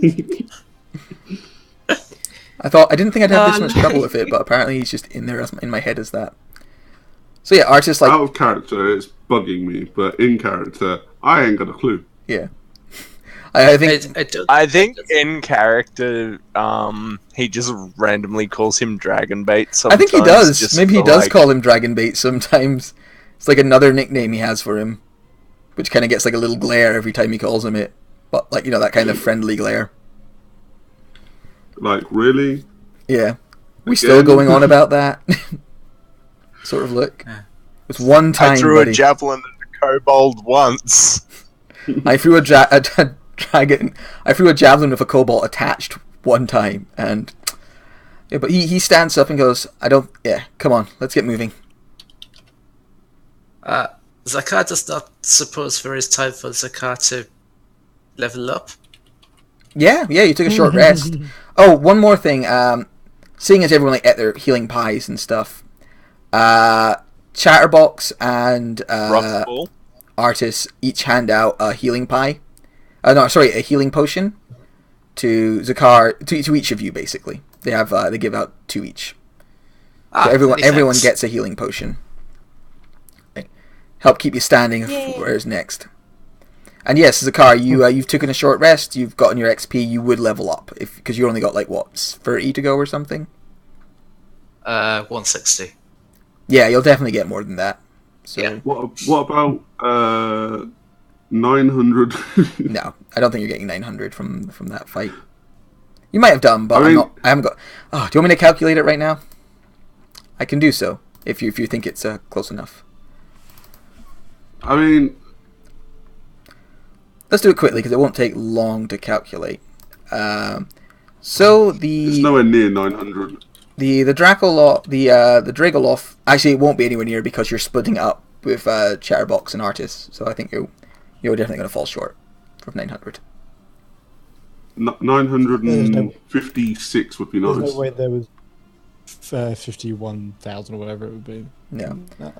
I didn't think I'd have this much trouble with it, but apparently he's just in there in my head as that. So yeah, artists like Out of character, it's bugging me, but in character, I ain't got a clue. yeah. I think I think in character, he just randomly calls him Dragonbait. I think he sometimes, does. just Maybe he for, does like- call him Dragonbait sometimes. It's like another nickname he has for him, which kind of gets like a little glare every time he calls him it. But like that kind of friendly glare. Like, really? Yeah, we still Again? going on about that sort of look. It's one time, I threw buddy. a javelin at a kobold once. I threw a dragon. I threw a javelin with a cobalt attached one time, and yeah, but he stands up and goes, "I don't. Yeah, come on, let's get moving." Zakar does not suppose there is time for Zakar to level up. Yeah, you took a short rest. Oh, one more thing. Seeing as everyone like ate their healing pies and stuff, Chatterbox and Rockball. Artis each hand out a healing pie. A healing potion to Zakar, to each of you basically. They have they give out 2 each. So everyone many thanks. gets a healing potion. Help keep you standing. Where's next? And yes, Zakar, you've taken a short rest. You've gotten your XP. You would level up because you only got like what 30 to go or something. 160. Yeah, you'll definitely get more than that. So Yeah. What about 900? no, I don't think you're getting 900 from that fight. You might have done, but I haven't got. Oh, do you want me to calculate it right now? I can do so if you think it's close enough. I mean, Let's do it quickly because it won't take long to calculate. So it's nowhere near 900. the Dragoloff, actually it won't be anywhere near because you're splitting it up with Chatterbox and Artis. So I think you're definitely going to fall short from 900. 956 would be There's nice. no way there was 51,000 or whatever it would be. No. No.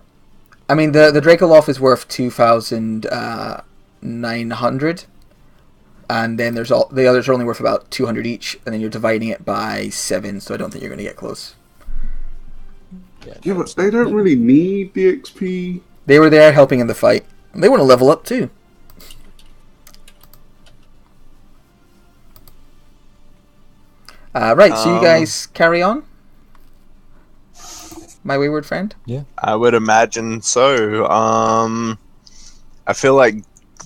I mean, the Dracoloff is worth 2,900, and then the others are only worth about 200 each, and then you're dividing it by 7, so I don't think you're going to get close. Yeah, but they don't really need the XP. They were there helping in the fight. They want to level up too. Right, so you guys carry on? My wayward friend? I would imagine so. I feel like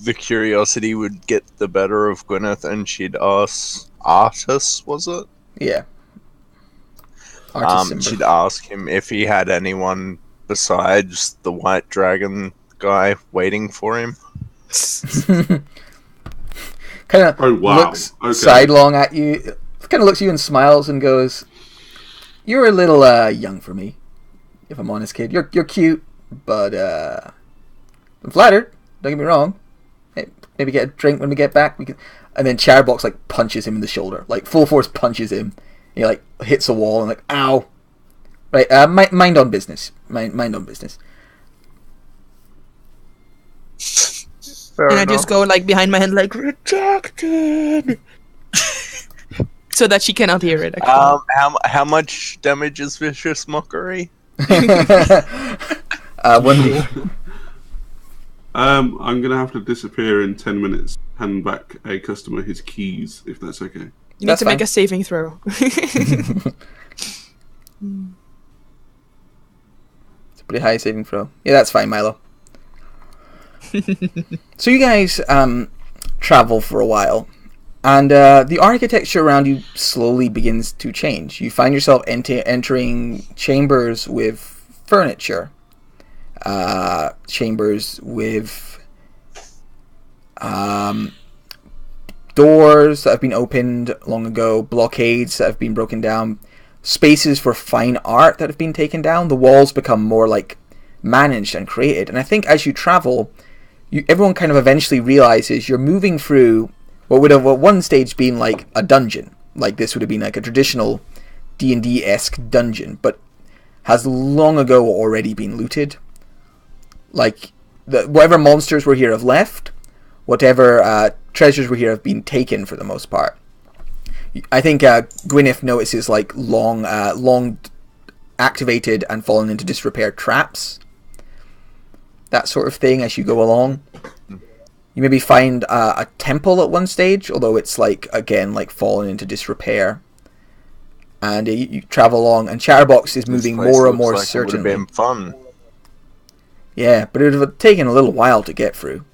the curiosity would get the better of Gwyneth, and she'd ask Artis, was it? Yeah. Artis Simber. She'd ask him if he had anyone besides the white dragon guy waiting for him. Kind of Oh, wow. looks Okay. sidelong at you. Kind of looks at you and smiles and goes, "You're a little young for me, if I'm honest, kid. You're cute, but I'm flattered. Don't get me wrong. Hey, maybe get a drink when we get back. We can." And then Chatterbox like punches him in the shoulder, like full force punches him. He like hits a wall and like, ow. Right, mind on business. Mind on business. Fair And I just go like behind my head like rejected. So that she cannot hear it actually. How much damage is vicious mockery? 1D. I'm gonna have to disappear in 10 minutes. Hand back a customer his keys, if that's okay. You need That's to make fine. a saving throw. It's a pretty high saving throw. Yeah, that's fine, Milo. So you guys travel for a while, and the architecture around you slowly begins to change. You find yourself entering chambers with furniture, chambers with doors that have been opened long ago, blockades that have been broken down, spaces for fine art that have been taken down. The walls become more like managed and created. And I think as you travel, everyone kind of eventually realizes you're moving through what would have at one stage been like a dungeon. Like this would have been like a traditional D&D-esque dungeon, but has long ago already been looted. Like, whatever monsters were here have left. Whatever treasures were here have been taken for the most part. I think Gwyneth notices like long activated and fallen into disrepair traps. That sort of thing as you go along. You maybe find a temple at one stage, although it's like, again, like fallen into disrepair. And you travel along, and Chatterbox is moving more and more certainly. It would have been fun. Yeah, but it would have taken a little while to get through.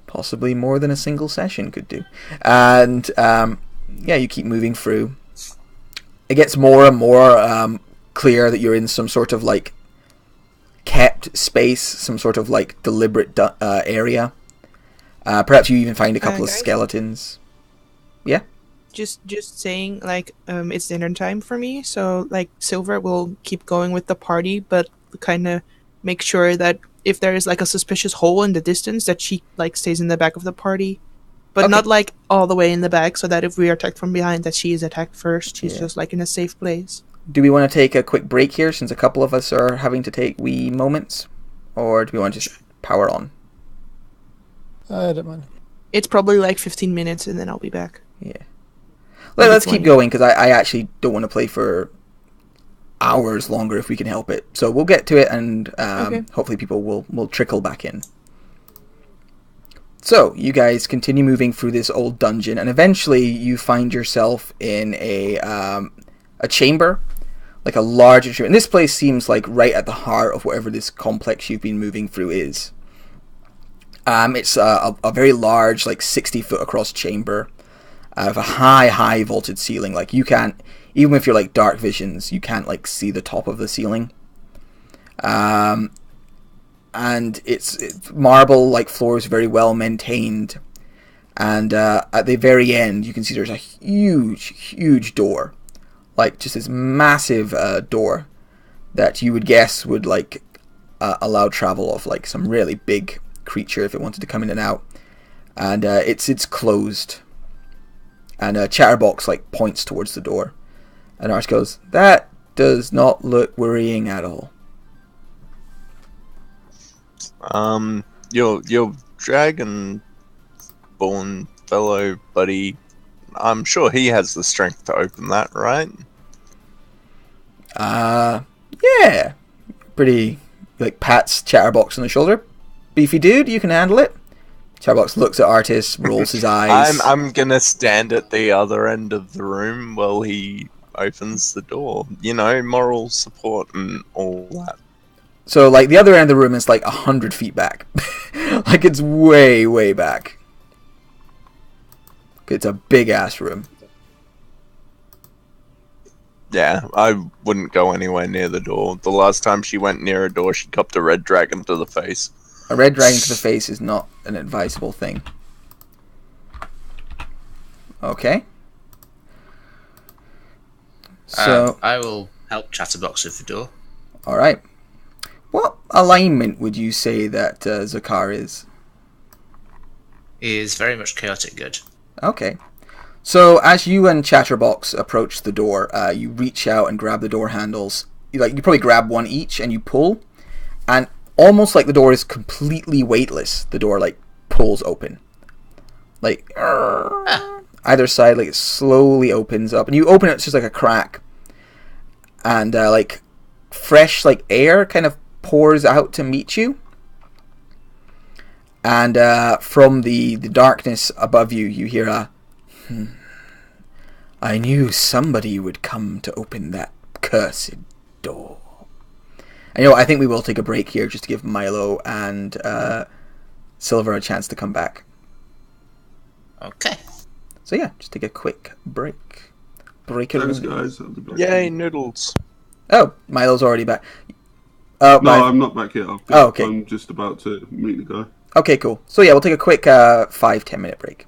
Possibly more than a single session could do. And, yeah, you keep moving through. It gets more and more clear that you're in some sort of, like, kept space, some sort of, like, deliberate area. Perhaps you even find a couple of skeletons. Yeah? Just saying, like, it's dinner time for me, so, like, Silver will keep going with the party, but kind of make sure that if there is, like, a suspicious hole in the distance, that she, like, stays in the back of the party. But not, like, all the way in the back, so that if we are attacked from behind, that she is attacked first. She's just, like, in a safe place. Do we want to take a quick break here, since a couple of us are having to take wee moments? Or do we want to just power on? I don't mind. It's probably, like, 15 minutes, and then I'll be back. Yeah. Let's keep going, because I actually don't want to play for hours longer if we can help it. So we'll get to it, and hopefully people will trickle back in. So you guys continue moving through this old dungeon, and eventually you find yourself in a chamber, like a larger chamber. And this place seems like right at the heart of whatever this complex you've been moving through is. It's a very large, like 60-foot across chamber. Of a high vaulted ceiling. Like, you can't, even if you're like dark visions, you can't like see the top of the ceiling. And it's marble like floors, very well maintained. And at the very end, you can see there's a huge door, like just this massive door that you would guess would like allow travel of like some really big creature if it wanted to come in and out. And it's closed. And Chatterbox like points towards the door, and Arch goes, "That does not look worrying at all." Your dragon born fellow buddy, I'm sure he has the strength to open that, right? Yeah, pretty. Like pats Chatterbox on the shoulder. Beefy dude, you can handle it. Chatterbox looks at Artis, rolls his eyes. I'm gonna stand at the other end of the room while he opens the door. You know, moral support and all that. So, like, the other end of the room is like 100 feet back. Like, it's way back. It's a big-ass room. Yeah, I wouldn't go anywhere near the door. The last time she went near a door, she copped a red dragon to the face. A red dragon to the face is not an advisable thing. Okay. So I will help Chatterbox with the door. Alright. What alignment would you say that Zakar is? He is very much chaotic good. Okay. So as you and Chatterbox approach the door, you reach out and grab the door handles. You probably grab one each and you pull, and almost like the door is completely weightless, the door like pulls open. Like either side, like it slowly opens up, and you open it, it's just like a crack, and like fresh like air kind of pours out to meet you, and from the darkness above you, you hear a I knew somebody would come to open that cursed door. And I think we will take a break here just to give Milo and Silver a chance to come back. Okay. So yeah, just take a quick break. Thanks, guys. I'll be back. Yay, noodles. Oh, Milo's already back. No, I'm not back yet. Okay. I'm just about to meet the guy. Okay, cool. So yeah, we'll take a quick 5-10 minute break.